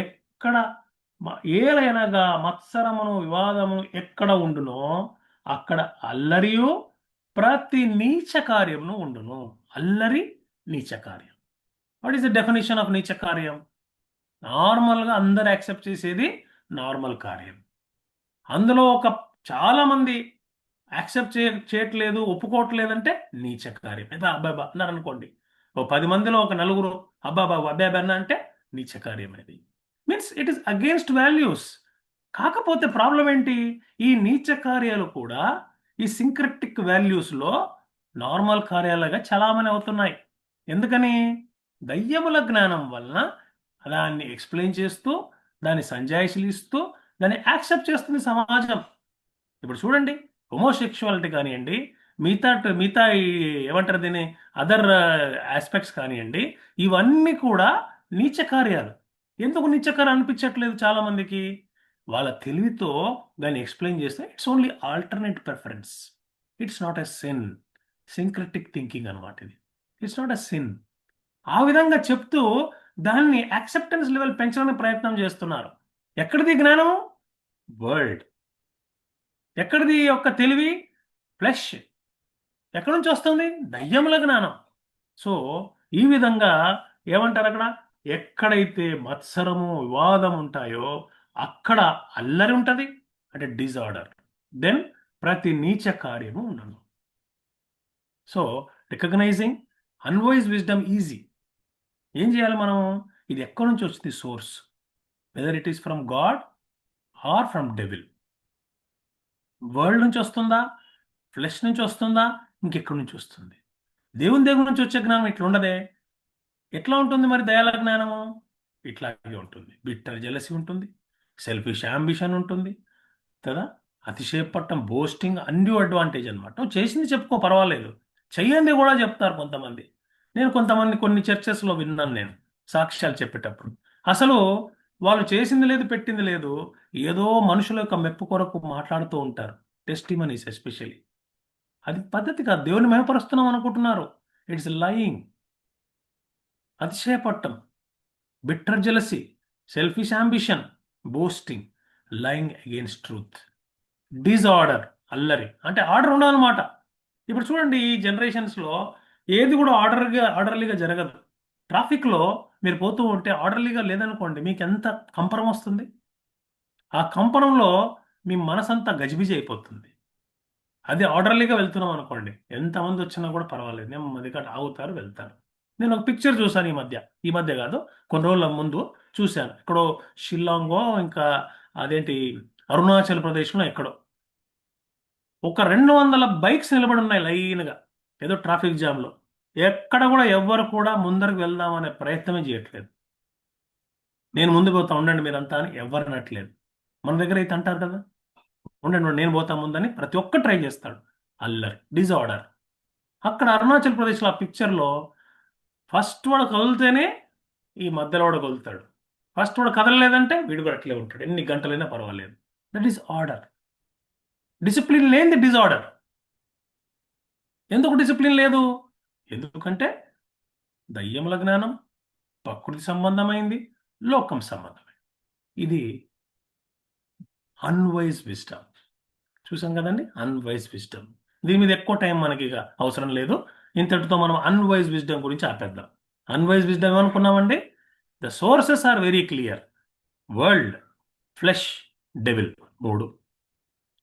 Speaker 1: ఎక్కడ ఏలయనగా మత్సరమును వివాదమును ఎక్కడ ఉండునో అక్కడ అల్లరియు ప్రతి నీచ కార్యమును ఉండును. అల్లరి, నీచ కార్యం. What is the definition of నీచ కార్యం? నార్మల్గా అందరు యాక్సెప్ట్ చేసేది నార్మల్ కార్యం. అందులో చాలా మంది యాక్సెప్ట్ చేయట్లేదు, ఒప్పుకోవట్లేదంటే నీచ కార్యం. అయితే అబ్బాబా అన్నారు అనుకోండి, ఓ 10 మందిలో ఒక నలుగురు అబ్బాబా అబ్బాబా అన్న అంటే నీచ కార్యం అనేది. Means it is against values. కాకపోతే ప్రాబ్లం ఏంటి? ఈ నీచ కార్యాలు కూడా ఈ సింక్రెటిక్ వాల్యూస్లో నార్మల్ కార్యాలుగా చలామణి అవుతున్నాయి. ఎందుకని? దయ్యముల జ్ఞానం వలన దాన్ని ఎక్స్ప్లెయిన్ చేస్తూ, దాన్ని సంజాయిషీలు ఇస్తూ, దాన్ని యాక్సెప్ట్ చేస్తుంది సమాజం. ఇప్పుడు చూడండి, హోమోసెక్షువాలిటీ కానివ్వండి, మిగతా ఏమంటారు దీన్ని, అదర్ ఆస్పెక్ట్స్ కానివ్వండి, ఇవన్నీ కూడా నీచ కార్యాలు. ఎందుకు నీచ కార్యాలు అనిపించట్లేదు చాలా మందికి? వాళ్ళ తెలివితో దాన్ని ఎక్స్ప్లెయిన్ చేస్తే it's only alternate preference, it's not a sin. Syncretic thinking అనమాట ఇది. It's not a sin. ఆ విధంగా చెప్తూ దాన్ని యాక్సెప్టెన్స్ లెవెల్ పెంచడానికి ప్రయత్నం చేస్తున్నారు. ఎక్కడిది జ్ఞానము? వరల్డ్. ఎక్కడిది యొక్క తెలివి? ఫ్లెష్. ఎక్కడి నుంచి వస్తుంది? దయ్యముల జ్ఞానం. సో ఈ విధంగా ఏమంటారు అక్కడ? ఎక్కడైతే మత్సరము, వివాదం ఉంటాయో అక్కడ అల్లరి ఉంటుంది, అంటే డిజార్డర్. దెన్ ప్రతి నీచ కార్యము ఉండను. So recognising unwise wisdom easy. ఏం చేయాలి మనం? ఇది ఎక్కడి నుంచి వచ్చింది source? Whether it is from God or from devil. World నుంచి వస్తుందా, ఫ్లెష్ నుంచి వస్తుందా, ఇంకెక్కడి నుంచి వస్తుంది? దేవుని దగ్గర నుంచి వచ్చే జ్ఞానం ఇట్లా ఉండదే. ఎట్లా ఉంటుంది మరి దయాల జ్ఞానము? ఇట్లాగే ఉంటుంది. బిట్టర్ జెలసీ ఉంటుంది, సెల్ఫిష్ అంబిషన్ ఉంటుంది కదా, అతిశయపట్టం, బోస్టింగ్, అన్డ్యూ అడ్వాంటేజ్ అనమాట. నువ్వు చేసింది చెప్పుకో, పర్వాలేదు, చెయ్యండి కూడా చెప్తారు కొంతమంది. నేను కొన్ని చర్చెస్లో విన్నాను, నేను సాక్ష్యాలు చెప్పేటప్పుడు అసలు వాళ్ళు చేసింది లేదు, పెట్టింది లేదు, ఏదో మనుషుల యొక్క మెప్పు కొరకు మాట్లాడుతూ ఉంటారు. Testimonies especially. అది పద్ధతి కాదు. దేవుని మహిమపరుస్తున్నాం అనుకుంటున్నారు. It's lying. అతిశయపట్టం, bitter jealousy, selfish ambition, boasting, lying against truth, disorder, అల్లరి. అంటే ఆర్డర్ ఉండాలన్నమాట. ఇప్పుడు చూడండి, ఈ జనరేషన్స్లో ఏది కూడా ఆర్డర్లీగా జరగదు. ట్రాఫిక్లో మీరు పోతూ ఉంటే ఆర్డర్లీగా లేదనుకోండి, మీకు ఎంత కంపనం వస్తుంది. ఆ కంపనంలో మీ మనసంతా గజిబిజి అయిపోతుంది. అది ఆర్డర్లీగా వెళ్తున్నాం అనుకోండి, ఎంతమంది వచ్చినా కూడా పర్వాలేదు, నెమ్మదిగా ఆగుతారు, వెళ్తారు. నేను ఒక పిక్చర్ చూశాను ఈ మధ్య కాదు, కొన్ని రోజుల ముందు చూశాను. ఎక్కడో షిల్లాంగో, ఇంకా అదేంటి అరుణాచల్ ప్రదేశ్లో ఎక్కడో ఒక 200 బైక్స్ నిలబడి ఉన్నాయి లైన్గా, ఏదో ట్రాఫిక్ జామ్లో. ఎక్కడ కూడా ఎవ్వరు కూడా ముందరకు వెళ్దామనే ప్రయత్నమే చేయట్లేదు. నేను ముందు పోతా ఉండండి మీరంతా అని ఎవరు అనట్లేదు. మన దగ్గర అయితే అంటారు కదా, ఉండండి నేను పోతా ముందని ప్రతి ఒక్క ట్రై చేస్తాడు. అల్లరి, డిజార్డర్. అక్కడ అరుణాచల్ ప్రదేశ్లో ఆ పిక్చర్లో ఫస్ట్ వాడు కదిలితేనే ఈ మధ్యలో వాడు కదులుతాడు. ఫస్ట్ వాడు కదలలేదంటే వీడు కూడా అట్లే ఉంటాడు, ఎన్ని గంటలైనా పర్వాలేదు. That is order. డిసిప్లిన్ లేనిది డిజార్డర్. ఎందుకు డిసిప్లిన్ లేదు? ఎందుకంటే దయ్యముల జ్ఞానం ప్రకృతి సంబంధమైంది, లోకం సంబంధమైంది. ఇది అన్వైజ్ విజ్డమ్. చూసాం కదండి, అన్వైజ్ విజ్డమ్. దీని మీద ఎక్కువ టైం మనకి ఇక అవసరం లేదు. ఇంతటితో మనం అన్వైజ్ విజ్డమ్ గురించి ఆపేద్దాం. అన్వైజ్ విజ్డమ్ ఏమనుకున్నామండి? The sources are very clear. World, flesh, devil, 3.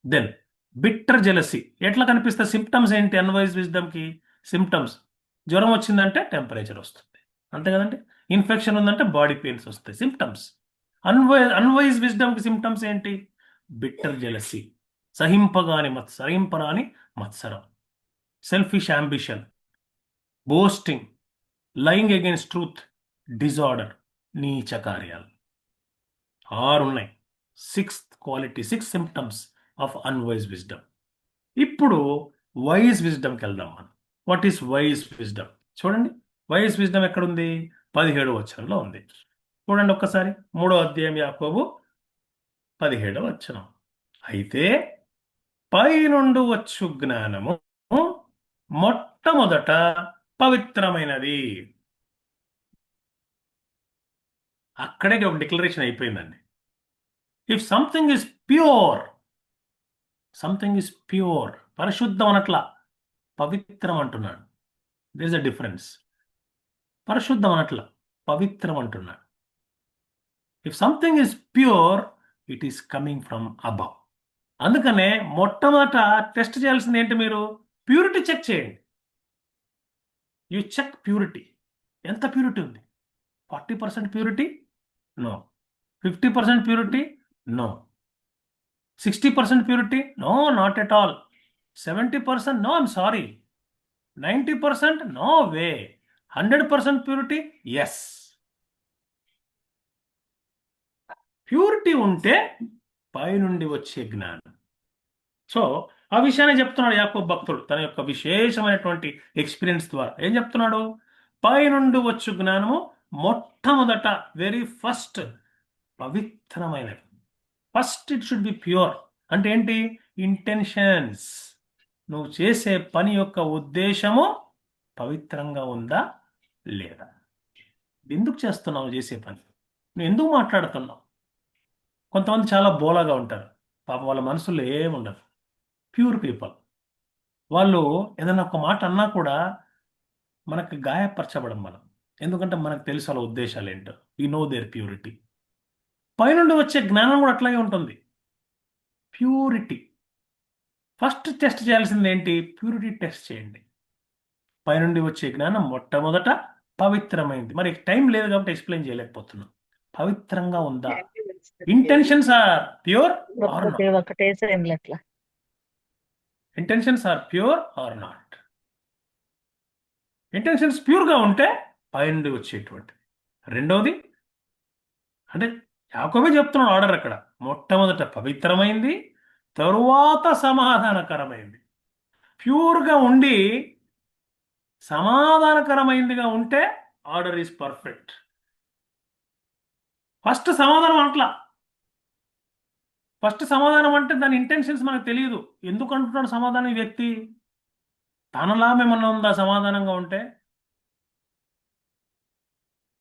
Speaker 1: Then bitter jealousy. ఎట్లా కనిపిస్తే సిమ్టమ్స్ ఏంటి అన్వైజ్ విజ్డమ్కి? సిమ్టమ్స్, జ్వరం వచ్చిందంటే టెంపరేచర్ వస్తుంది, అంతే కదండి. ఇన్ఫెక్షన్ ఉందంటే బాడీ పెయిన్స్ వస్తాయి, సిమ్టమ్స్. అన్వైజ్ విజ్డమ్కి సిమ్టమ్స్ ఏంటి? బిట్టర్ జెలసీ, సహింపరాని మత్సరం, selfish ambition, boasting, lying against truth, disorder, నీచ కార్యాలు. 6 ఉన్నాయి. 6th quality, 6 symptoms of unwise wisdom. ఇప్పుడు వైజ్ విజ్డమ్కి వెళ్దాం మనం. What is wise wisdom? చూడండి, వైజ్ విజ్డమ్ ఎక్కడుంది? 17వ వచనంలో ఉంది. చూడండి ఒక్కసారి, 3వ అధ్యాయం యాకోబు 17వ వచనం. అయితే పైనుండి వచ్చు జ్ఞానము మొట్టమొదట పవిత్రమైనది. అక్కడే ఒక డిక్లరేషన్ అయిపోయిందండి. If something is pure, something is pure, పరిశుద్ధం అనట్లా, పవిత్రం అంటున్నాడు. There is a difference. పరిశుద్ధం అనట్లా, పవిత్రం అంటున్నాడు. If something is pure, it is coming from above. అందుకనే మొట్టమొదట టెస్ట్ చేయాల్సింది ఏంటి? మీరు ప్యూరిటీ చెక్ చేయండి. You check purity. ఎంత ప్యూరిటీ ఉంది? 40% purity? No. 50% purity? No. 60% purity? No, not at all. 70%? No, I'm sorry. 90%? No way. 100% purity? Yes. Purity ఉంటే పైనుండి వచ్చే జ్ఞానం. సో ఆ విషయాన్ని చెప్తున్నాడు యాకోబు భక్తుడు తన యొక్క విశేషమైనటువంటి ఎక్స్పీరియన్స్ ద్వారా. ఏం చెప్తున్నాడు? పైనుండి వచ్చు జ్ఞానము మొట్టమొదట, వెరీ ఫస్ట్, పవిత్రమైనది. First it should be pure. అంటే ఏంటి? ఇంటెన్షన్స్. నువ్వు చేసే పని యొక్క ఉద్దేశము పవిత్రంగా ఉందా లేదా? ఎందుకు చేస్తున్నావు చేసే పని? నువ్వు ఎందుకు మాట్లాడుతున్నావు? కొంతమంది చాలా బోలాగా ఉంటారు, పాపం వాళ్ళ మనసులో ఏముండదు. Pure people. వాళ్ళు ఏదైనా ఒక మాట అన్నా కూడా మనకు గాయపరచబడం మనం. ఎందుకంటే మనకు తెలుసు వాళ్ళ ఉద్దేశాలు ఏంటో. We know their purity. పైనుండి వచ్చే జ్ఞానం కూడా అట్లాగే ఉంటుంది, ప్యూరిటీ. ఫస్ట్ టెస్ట్ చేయాల్సింది ఏంటి? ప్యూరిటీ టెస్ట్ చేయండి. పైనుండి వచ్చే జ్ఞానం మొట్టమొదట పవిత్రమైంది. మరి టైం లేదు కాబట్టి ఎక్స్ప్లెయిన్ చేయలేకపోతున్నాం. పవిత్రంగా ఉందా? Intentions are pure or not?
Speaker 3: ఒకటే సేమ్లు ఎట్లా?
Speaker 1: Intentions are pure or not? Intentions ప్యూర్గా ఉంటే పైనుండి వచ్చేటువంటి. రెండవది అంటే యాకోబే చెప్తున్నాడు ఆర్డర్ అక్కడ. మొట్టమొదట పవిత్రమైంది, తరువాత సమాధానకరమైంది. ప్యూర్గా ఉండి సమాధానకరమైందిగా ఉంటే ఆర్డర్ ఈజ్ పర్ఫెక్ట్. ఫస్ట్ సమాధానం అంట్లా. ఫస్ట్ సమాధానం అంటే దాని ఇంటెన్షన్స్ మనకు తెలియదు. ఎందుకు అంటున్నాడు సమాధానం ఈ వ్యక్తి? తనలా ఏమన్నా ఉందా సమాధానంగా ఉంటే?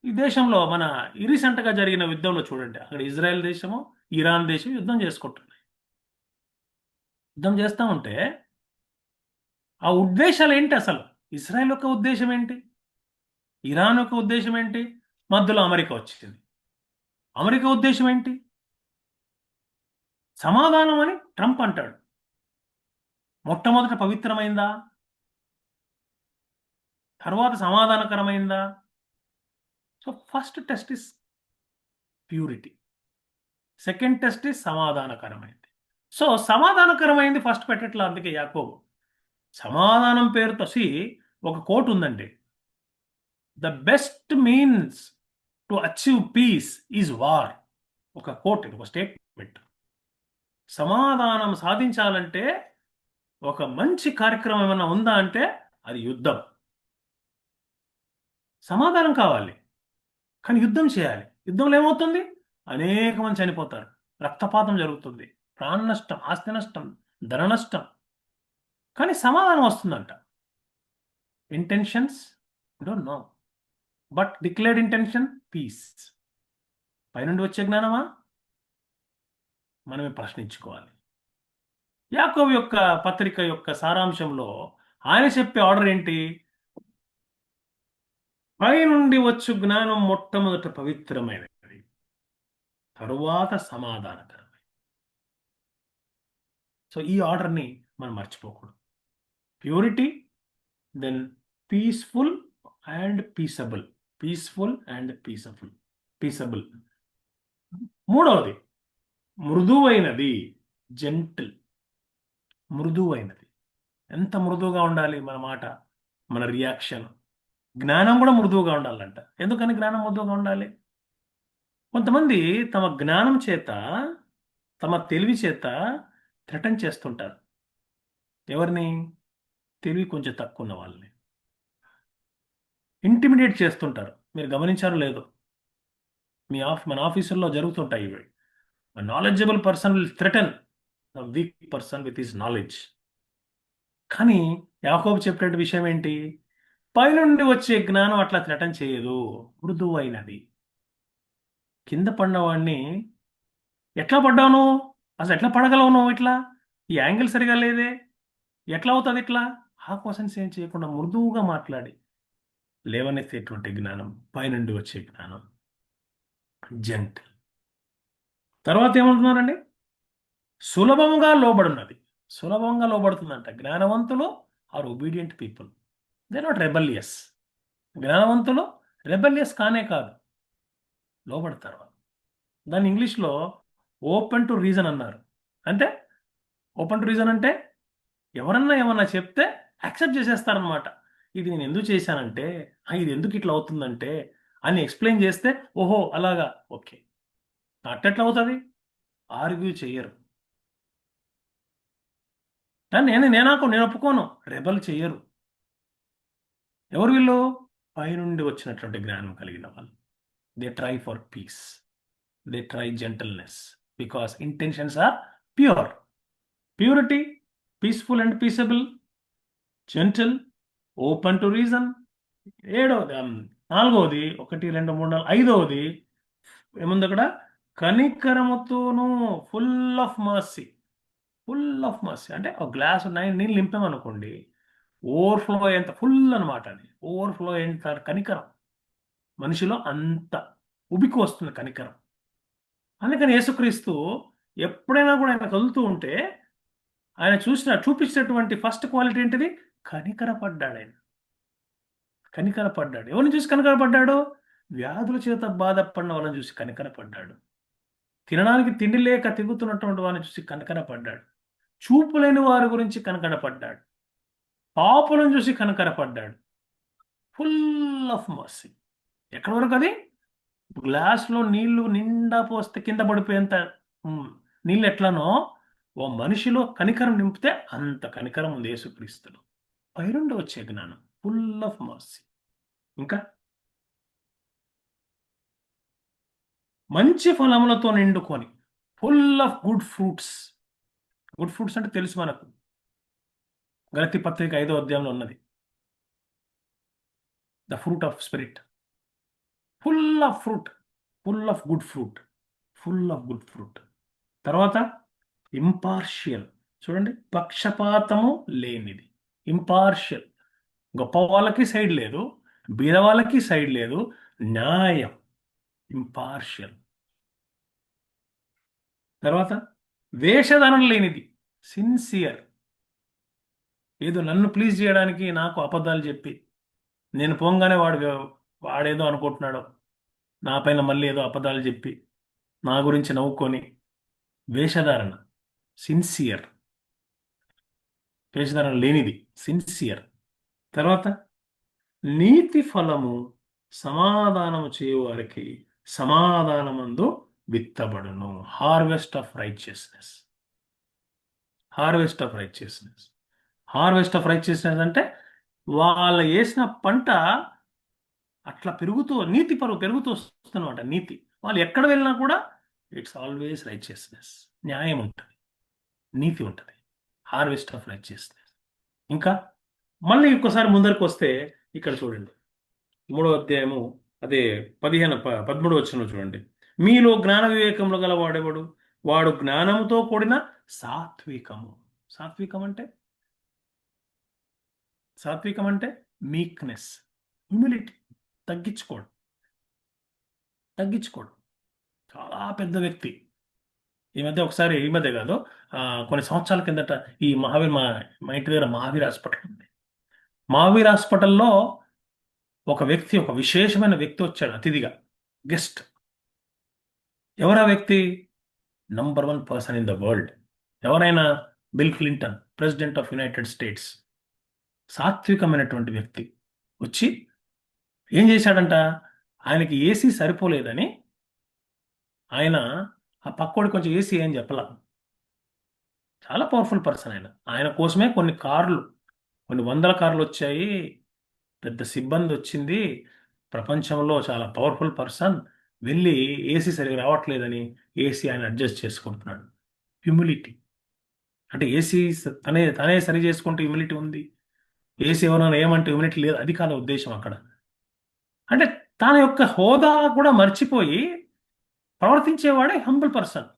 Speaker 1: ఈ దేశంలో మన రీసెంట్గా జరిగిన యుద్ధంలో చూడండి, అక్కడ ఇజ్రాయెల్ దేశము ఇరాన్ దేశం యుద్ధం చేసుకుంటున్నాయి. యుద్ధం చేస్తూ ఉంటే ఆ ఉద్దేశాలు ఏంటి? అసలు ఇజ్రాయెల్ యొక్క ఉద్దేశం ఏంటి? ఇరాన్ యొక్క ఉద్దేశం ఏంటి? మధ్యలో అమెరికా వచ్చింది. అమెరికా ఉద్దేశం ఏంటి? సమాధానం అని ట్రంప్ అంటాడు. మొట్టమొదట పవిత్రమైందా? తర్వాత సమాధానకరమైందా? So first test is purity, second test is సమాధానకరమైంది. సో సమాధానకరమైంది ఫస్ట్ పెట్టట్లా. అందుకే యాకోబు సమాధానం పేరుతో ఒక కోట్ ఉందండి. The best means to achieve peace is war. ఒక కోట్, ఇది ఒక స్టేట్మెంట్. సమాధానం సాధించాలంటే ఒక మంచి కార్యక్రమం ఏమైనా ఉందా అంటే అది యుద్ధం. సమాధానం కావాలి, కానీ యుద్ధం చేయాలి. యుద్ధంలో ఏమవుతుంది? అనేక మంది చనిపోతారు, రక్తపాతం జరుగుతుంది, ప్రాణ నష్టం, ఆస్తి నష్టం, ధన నష్టం. కానీ సమాధానం వస్తుందంట. Intentions don't know, but declared intention peace. పైనుండి వచ్చే జ్ఞానమా? మనమే ప్రశ్నించుకోవాలి. యాకోబు యొక్క పత్రిక యొక్క సారాంశంలో ఆయన చెప్పే ఆర్డర్ ఏంటి? పై నుండి వచ్చు జ్ఞానం మొట్టమొదట పవిత్రమైనది, తరువాత సమాధానకరమైనది. సో ఈ ఆర్డర్ని మనం మర్చిపోకూడదు. Purity, then peaceful and peaceable. Peaceful and peaceable. మూడవది మృదువైనది, జెంటిల్. మృదువైనది. ఎంత మృదువుగా ఉండాలి మన మాట, మన రియాక్షన్. జ్ఞానం కూడా మృదువుగా ఉండాలంట. ఎందుకని జ్ఞానం మృదువుగా ఉండాలి? కొంతమంది తమ జ్ఞానం చేత, తమ తెలివి చేత థ్రెటన్ చేస్తుంటారు. ఎవరిని? తెలివి కొంచెం తక్కువ ఉన్న వాళ్ళని ఇంటిమిడేట్ చేస్తుంటారు. మీరు గమనించారో లేదో, మన ఆఫీసుల్లో జరుగుతుంటాయి ఇవి. Knowledgeable person will threaten the week person with his knowledge. కానీ యాకోబు చెప్పినట్టు విషయం ఏంటి? పైనుండి వచ్చే జ్ఞానం అట్లా థ్రెటన్ చేయదు, మృదువైనది. కింద పడినవాడిని, ఎట్లా పడ్డావు, అసలు ఎట్లా పడగలవు నువ్వు, ఇట్లా ఈ యాంగిల్ సరిగా లేదే, ఎట్లా అవుతుంది ఇట్లా? ఆ క్వశ్చన్స్ ఏం చేయకుండా మృదువుగా మాట్లాడి లేవనెత్తేటువంటి జ్ఞానం, పైనుండి వచ్చే జ్ఞానం, జెంట్. తర్వాత ఏమంటున్నారండి? సులభంగా లోబడినది. సులభంగా లోబడుతుందంట. జ్ఞానవంతులు are obedient people, they not rebellious. జ్ఞానవంతులు రెబలియస్ కానే కాదు, లోబడతారు. దాన్ని ఇంగ్లీష్లో ఓపెన్ టు రీజన్ అన్నారు. అంటే ఓపెన్ టు రీజన్ అంటే ఎవరన్నా ఏమన్నా చెప్తే యాక్సెప్ట్ చేసేస్తారనమాట. ఇది నేను ఎందుకు చేశానంటే, ఇది ఎందుకు ఇట్లా అవుతుందంటే అని ఎక్స్ప్లెయిన్ చేస్తే, ఓహో అలాగా, ఓకే. అట్టెట్లా అవుతుంది? ఆర్గ్యూ చెయ్యరు. నేను ఒప్పుకోను. రెబల్ చెయ్యరు. ఎవరు వీళ్ళు? పైనుండి వచ్చినటువంటి జ్ఞానం కలిగిన వాళ్ళు. They try for peace, they try gentleness, because intentions are pure. Purity, peaceful and peaceable, gentle, open to reason. నాలుగవది, 1, 2, 3, 4, ఐదవది ఏముంది అక్కడ? కనికరముతోను, full of mercy. Full of mercy అంటే ఒక గ్లాసు నీళ్ళు నింపామనుకోండి, ఓవర్ఫ్లో అయ్యేంత ఫుల్ అనమాట. అది ఓవర్ఫ్లో అయ్యేంత కనికరం మనిషిలో, అంత ఉబికి వస్తుంది కనికరం. అందుకని యేసుక్రీస్తు ఎప్పుడైనా కూడా ఆయన కదులుతూ ఉంటే ఆయన చూపించినటువంటి ఫస్ట్ క్వాలిటీ ఏంటిది? కనికరపడ్డాడు. ఆయన కనికరపడ్డాడు. ఎవరిని చూసి కనికరపడ్డాడు? వ్యాధుల చేత బాధపడిన వాళ్ళని చూసి కనికరపడ్డాడు. తినడానికి తిండి లేక తిరుగుతున్నటువంటి వారిని చూసి కనికరపడ్డాడు. చూపు లేని వారి గురించి కనికరపడ్డాడు. పాపులను చూసి కనికరపడ్డాడు. Full of mercy. ఎక్కడి వరకు అది? గ్లాస్లో నీళ్లు నిండా పోస్తే కింద పడిపోయేంత నీళ్ళు ఎట్లనో ఓ మనిషిలో కనికరం నింపితే అంత కనికరం ఉంది యేసుక్రీస్తులో. పైనుండి వచ్చే జ్ఞానం, ఫుల్ ఆఫ్ మర్సీ. ఇంకా మంచి ఫలములతో నిండుకొని, full of good fruits. Good fruits అంటే తెలుసు మనకు, గలతీ పత్రిక 5వ అధ్యాయంలో ఉన్నది. The fruit of spirit. Full of fruit, full of good fruit, full of good fruit. తర్వాత ఇంపార్షియల్. చూడండి, పక్షపాతము లేనిది. ఇంపార్షియల్. గొప్ప వాళ్ళకి సైడ్ లేదు, బీద వాళ్ళకి సైడ్ లేదు, న్యాయం. ఇంపార్షియల్. తర్వాత వేషధనం లేనిది. సిన్సియర్. ఏదో నన్ను ప్లీజ్ చేయడానికి నాకు అబద్ధాలు చెప్పి, నేను పోంగానే వాడేదో అనుకుంటున్నాడు, నా పైన మళ్ళీ ఏదో అబద్ధాలు చెప్పి నా గురించి నవ్వుకొని, వేషధారణ. సిన్సియర్. వేషధారణ లేనిది, సిన్సియర్. తర్వాత నీతి ఫలము సమాధానము చేయు వారికి సమాధానమందు విత్తబడును. Harvest of righteousness. Harvest of righteousness. Harvest of righteousness అంటే వాళ్ళు వేసిన పంట అట్లా పెరుగుతూ పెరుగుతూ వస్తుందన్నమాట. నీతి వాళ్ళు ఎక్కడ వెళ్ళినా కూడా ఇట్స్ ఆల్వేస్ రైచియస్నెస్. న్యాయం ఉంటుంది, నీతి ఉంటుంది. Harvest of righteousness. ఇంకా మళ్ళీ ఇంకోసారి ముందరికి వస్తే ఇక్కడ చూడండి, 3వ అధ్యాయము అదే 13 వచనం చూడండి. మీలో జ్ఞాన వివేకములు గల వాడెవడు? వాడు జ్ఞానముతో కూడిన సాత్వికము. సాత్వికం అంటే మీక్నెస్, హ్యూమిలిటీ, తగ్గించుకోవడం. చాలా పెద్ద వ్యక్తి. ఈ మధ్య కాదు, కొన్ని సంవత్సరాల కిందట ఈ మా ఇంటి దగ్గర మహావీర్ హాస్పిటల్ ఉంది. మహావీర్ హాస్పిటల్లో ఒక విశేషమైన వ్యక్తి వచ్చాడు అతిథిగా, గెస్ట్. ఎవరా వ్యక్తి? Number 1 person in the world. ఎవరైనా? Bill Clinton, president of United States. సాత్వికమైనటువంటి వ్యక్తి వచ్చి ఏం చేశాడంట, ఆయనకి ఏసీ సరిపోలేదని ఆయన ఆ పక్కోడి కొంచెం ఏసీ అని చెప్పలా. చాలా పవర్ఫుల్ పర్సన్ ఆయన కోసమే కొన్ని వందల కార్లు వచ్చాయి, పెద్ద సిబ్బంది వచ్చింది, ప్రపంచంలో చాలా పవర్ఫుల్ పర్సన్ వెళ్ళి ఏసీ సరిగా రావట్లేదని ఏసీ ఆయన అడ్జస్ట్ చేసుకుంటున్నాడు. హ్యూమిలిటీ అంటే ఏసీ తనే సరి చేసుకుంటే హ్యూమిలిటీ ఉంది. ఏసీ ఎవరైనా ఏమంటే హ్యూమిలిటీ లేదు, అది కాదు ఉద్దేశం అక్కడ. అంటే తన యొక్క హోదా కూడా మర్చిపోయి ప్రవర్తించేవాడే హంబుల్ పర్సన్.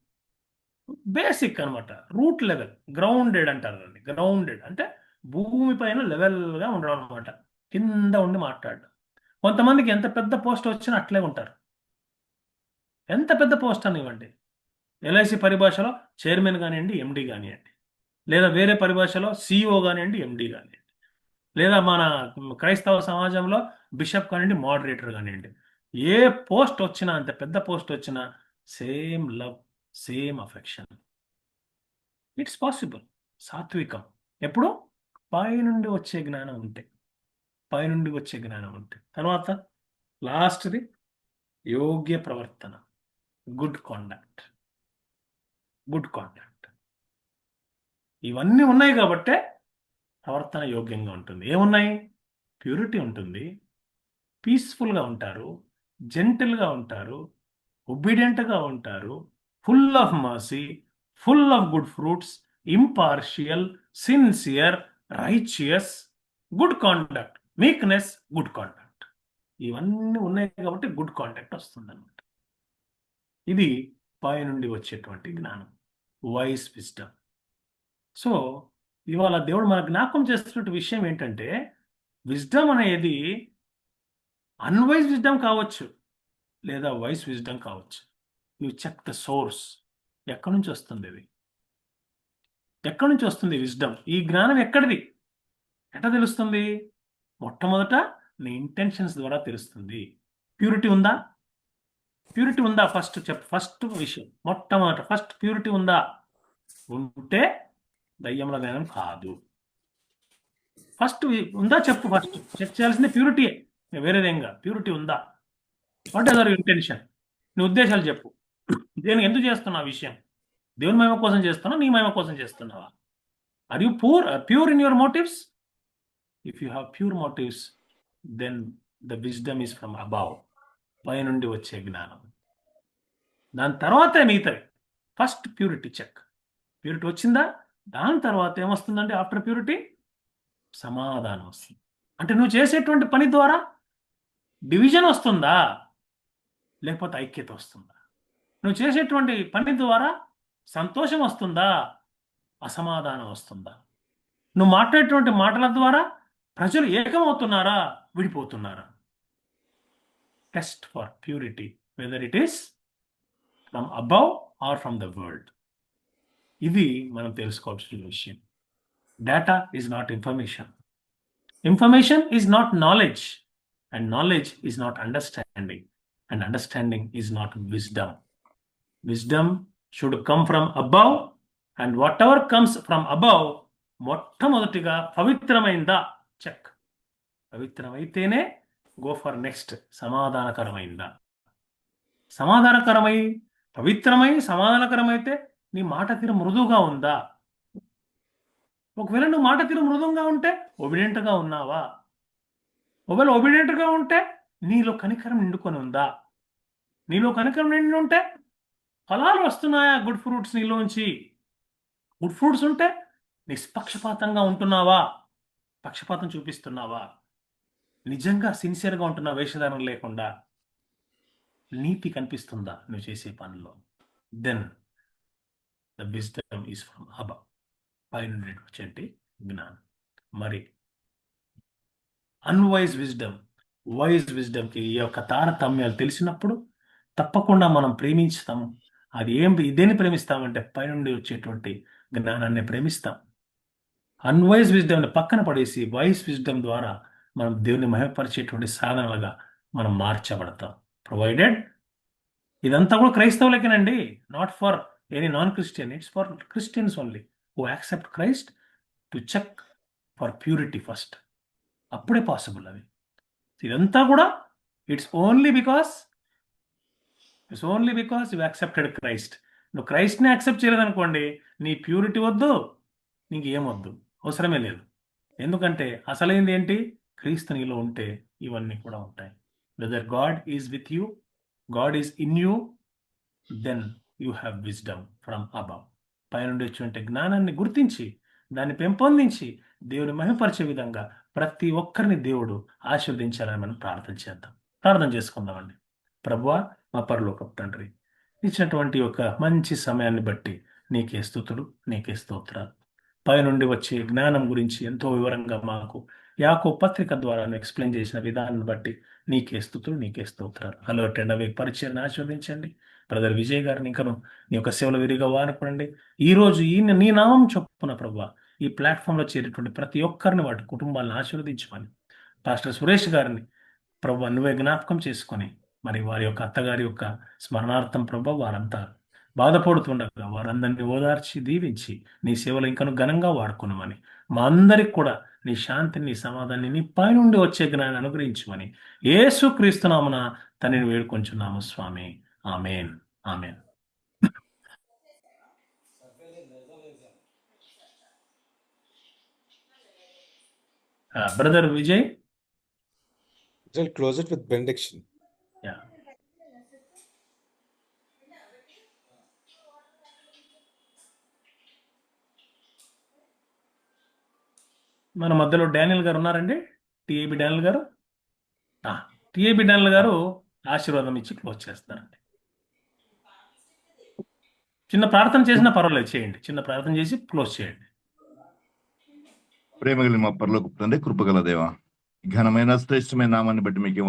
Speaker 1: బేసిక్ అనమాట, రూట్ లెవెల్, గ్రౌండెడ్ అంటారు. గ్రౌండెడ్ అంటే భూమి పైన లెవెల్గా ఉండడం అనమాట, కింద ఉండి మాట్లాడడం. కొంతమందికి ఎంత పెద్ద పోస్ట్ వచ్చినా అట్లే ఉంటారు. ఎంత పెద్ద పోస్ట్ అనివ్వండి, ఎల్ఐసి పరిభాషలో చైర్మన్ కానివ్వండి, ఎండి కానివ్వండి, లేదా వేరే పరిభాషలో సిఇఓ కానివ్వండి, ఎండి కానివ్వండి, లేదా మన క్రైస్తవ సమాజంలో బిషప్ కానివ్వండి, మోడరేటర్ కానివ్వండి, ఏ పోస్ట్ వచ్చినా, అంత పెద్ద పోస్ట్ వచ్చినా same love, same affection. It's possible. సాత్వికం ఎప్పుడు? పైనుండి వచ్చే జ్ఞానం ఉంటే. తర్వాత లాస్ట్ది యోగ్య ప్రవర్తన, గుడ్ కాండక్ట్. ఇవన్నీ ఉన్నాయి కాబట్టే ప్రవర్తన యోగ్యంగా ఉంటుంది. ఏమున్నాయి? ప్యూరిటీ ఉంటుంది, పీస్ఫుల్గా ఉంటారు, జెంటిల్గా ఉంటారు, ఒబీడియంట్గా ఉంటారు, full of mercy, full of good fruits, impartial, sincere, righteous, good conduct, meekness, good conduct. ఇవన్నీ ఉన్నాయి కాబట్టి గుడ్ కాండక్ట్ వస్తుంది అనమాట. ఇది పైనుండి వచ్చేటువంటి జ్ఞానం, వైస్ విజ్డమ్. సో ఇవాళ దేవుడు మన జ్ఞాపకం చేస్తున్న విషయం ఏంటంటే, విజ్డమ్ అనేది అన్వైజ్ విజ్డమ్ కావచ్చు, లేదా వైస్ విజ్డమ్ కావచ్చు. You check the source. ఎక్కడి నుంచి వస్తుంది ఇది? ఎక్కడి నుంచి వస్తుంది విజ్డమ్? ఈ జ్ఞానం ఎక్కడిది? ఎట్లా తెలుస్తుంది? మొట్టమొదట నీ ఇంటెన్షన్స్ ద్వారా తెలుస్తుంది. ప్యూరిటీ ఉందా? ఫస్ట్ విషయం మొట్టమొదట ప్యూరిటీ ఉందా? ఉంటే దయ్యముల జ్ఞానం కాదు. ఉందా చెప్పు. చెక్ చేయాల్సింది ప్యూరిటీ, వేరేదేంగా. ప్యూరిటీ ఉందా? What is your intention? నీ ఉద్దేశాలు చెప్పు. దేనికి ఎందుకు చేస్తున్నావు విషయం? దేవుని మహిమ కోసం చేస్తున్నావా, నీ మహిమ కోసం చేస్తున్నావా? Are you pure in your motives? If you have pure motives, then the wisdom is from above, పైనుండి వచ్చే జ్ఞానం. దాని తర్వాత మిగతావి. First purity check. ప్యూరిటీ వచ్చిందా? దాని తర్వాత ఏమొస్తుందంటే ఆఫ్టర్ ప్యూరిటీ సమాధానం వస్తుంది. అంటే నువ్వు చేసేటువంటి పని ద్వారా డివిజన్ వస్తుందా, లేకపోతే ఐక్యత వస్తుందా? నువ్వు చేసేటువంటి పని ద్వారా సంతోషం వస్తుందా, అసమాధానం వస్తుందా? నువ్వు మాట్లాడేటువంటి మాటల ద్వారా ప్రజలు ఏకమవుతున్నారా, విడిపోతున్నారా? Test for purity, whether it is from above or from the world. ఇది మనం తెలుసుకోవాల్సిన విషయం. Data is not information. Information is not knowledge, and knowledge is not understanding, and understanding is not wisdom. Wisdom should come from above, and what ever comes from above మొట్టమొదటిగా పవిత్రమైందా check. పవిత్రమైతేనే go for next. సమాధానకరమైందా? సమాధానకరమై, పవిత్రమై, సమాధానకరమైతే నీ మాట తీరు మృదువుగా ఉందా? ఒకవేళ నువ్వు మాట తీరు మృదువుగా ఉంటే ఒబిడియంట్గా ఉన్నావా? ఒకవేళ ఒబిడియంట్గా ఉంటే నీలో కనికరం నిండుకొని ఉందా? నీలో కనికరం నిండి ఉంటే ఫలాలు వస్తున్నాయా? గుడ్ ఫ్రూట్స్ నీలోంచి. గుడ్ ఫ్రూట్స్ ఉంటే నిష్పక్షపాతంగా ఉంటున్నావా? పక్షపాతం చూపిస్తున్నావా? నిజంగా సిన్సియర్గా ఉంటున్నా, వేషధారణ లేకుండా? నీతి కనిపిస్తుందా నువ్వు చేసే పనిలో? Then the wisdom is from above. పైనుండి వచ్చేటి జ్ఞానం. మరి అన్వైజ్ విజ్డమ్, వైజ్ విజ్డమ్కి ఈ యొక్క తారతమ్యాలు తెలిసినప్పుడు తప్పకుండా మనం ప్రేమించుతాం. అది దేన్ని ప్రేమిస్తామంటే పైనుండి వచ్చేటువంటి జ్ఞానాన్ని ప్రేమిస్తాం. అన్వైజ్ విజ్డమ్ని పక్కన పడేసి వైజ్ విజ్డమ్ ద్వారా మనం దేవుని మహిమపరిచేటువంటి సాధనలుగా మనం మార్చబడతాం. ప్రొవైడెడ్ ఇదంతా కూడా క్రైస్తవులకేనండి, not for any non Christian. It's for Christians only who accept Christ to check for purity first. అప్పుడే పాసిబుల్ అది. ఇదంతా కూడా it's only because you accepted Christ. నువ్వు క్రైస్ట్ని యాక్సెప్ట్ చేయలేదనుకోండి, నీ ప్యూరిటీ వద్దు, నీకు ఏమొద్దు, అవసరమే లేదు. ఎందుకంటే అసలైంది ఏంటి? క్రీస్తు నీలో ఉంటే ఇవన్నీ కూడా ఉంటాయి. Whether God is with you, God is in you, then you have wisdom from above. పైనుండి వచ్చే జ్ఞానాన్ని గుర్తించి దాన్ని పెంపొందించి దేవుని మహిమపరిచే విధంగా ప్రతి ఒక్కరిని దేవుడు ఆశీర్వదించాలని మనం ప్రార్థన చేద్దాం. ప్రార్థన చేసుకుందామండి. ప్రభువా, మా పరలోకపు తండ్రి, ఇచ్చినటువంటి ఒక మంచి సమయాన్ని బట్టి నీకే స్తుతులు, నీకే స్తోత్రాలు. పైనుండి వచ్చే జ్ఞానం గురించి ఎంతో వివరంగా మాకు యాకోబు పత్రిక ద్వారా ఎక్స్ప్లెయిన్ చేసిన విధానాన్ని బట్టి నీకే స్తుతులు, నీకే స్తోత్రాలు. హలో టెండవే పరిచయాన్ని ఆశీర్వదించండి. బ్రదర్ విజయ్ గారిని ఇంకను నీ యొక్క సేవలు విరిగా వాడుకోండి. ఈరోజు నీ నామం చొప్పున ప్రభువా ఈ ప్లాట్ఫామ్లో చేరేటువంటి ప్రతి ఒక్కరిని, వాటి కుటుంబాలను ఆశీర్వదించమని, పాస్టర్ సురేష్ గారిని ప్రభువా నువ్వే జ్ఞాపకం చేసుకొని, మరి వారి యొక్క అత్తగారి యొక్క స్మరణార్థం ప్రభువా వారంతా బాధపడుతుండగా వారందరినీ ఓదార్చి దీవించి నీ సేవలు ఇంకను ఘనంగా వాడుకున్నామని, మా అందరికి కూడా నీ శాంతిని, నీ సమాధాన్ని, నీ పైనుండి వచ్చే జ్ఞానాన్ని అనుగ్రహించమని యేసుక్రీస్తు నామమున తండ్రిని వేడుకొంచున్నాము స్వామి. ఆమేన్, ఆమేన్. Brother Vijay.
Speaker 3: I'll close it with benediction.
Speaker 1: Yeah. మన మధ్యలో డానియల్ గారు ఉన్నారండి, టిఏబి డానియల్ గారు. టిఏబి డానియల్ గారు ఆశీర్వాదం ఇచ్చి క్లోజ్ చేస్తారండి. చిన్న ప్రార్థన చేసినా పర్వాలేదు, చేయండి. చిన్న ప్రార్థన చేసి క్లోజ్ చేయండి.
Speaker 2: ప్రేమ కలిగిన మా పరలోకపు తండ్రి, కృపగల దేవ, ఘనమైన శ్రేష్టమైన నామాన్ని బట్టి మీకు వందనాలు.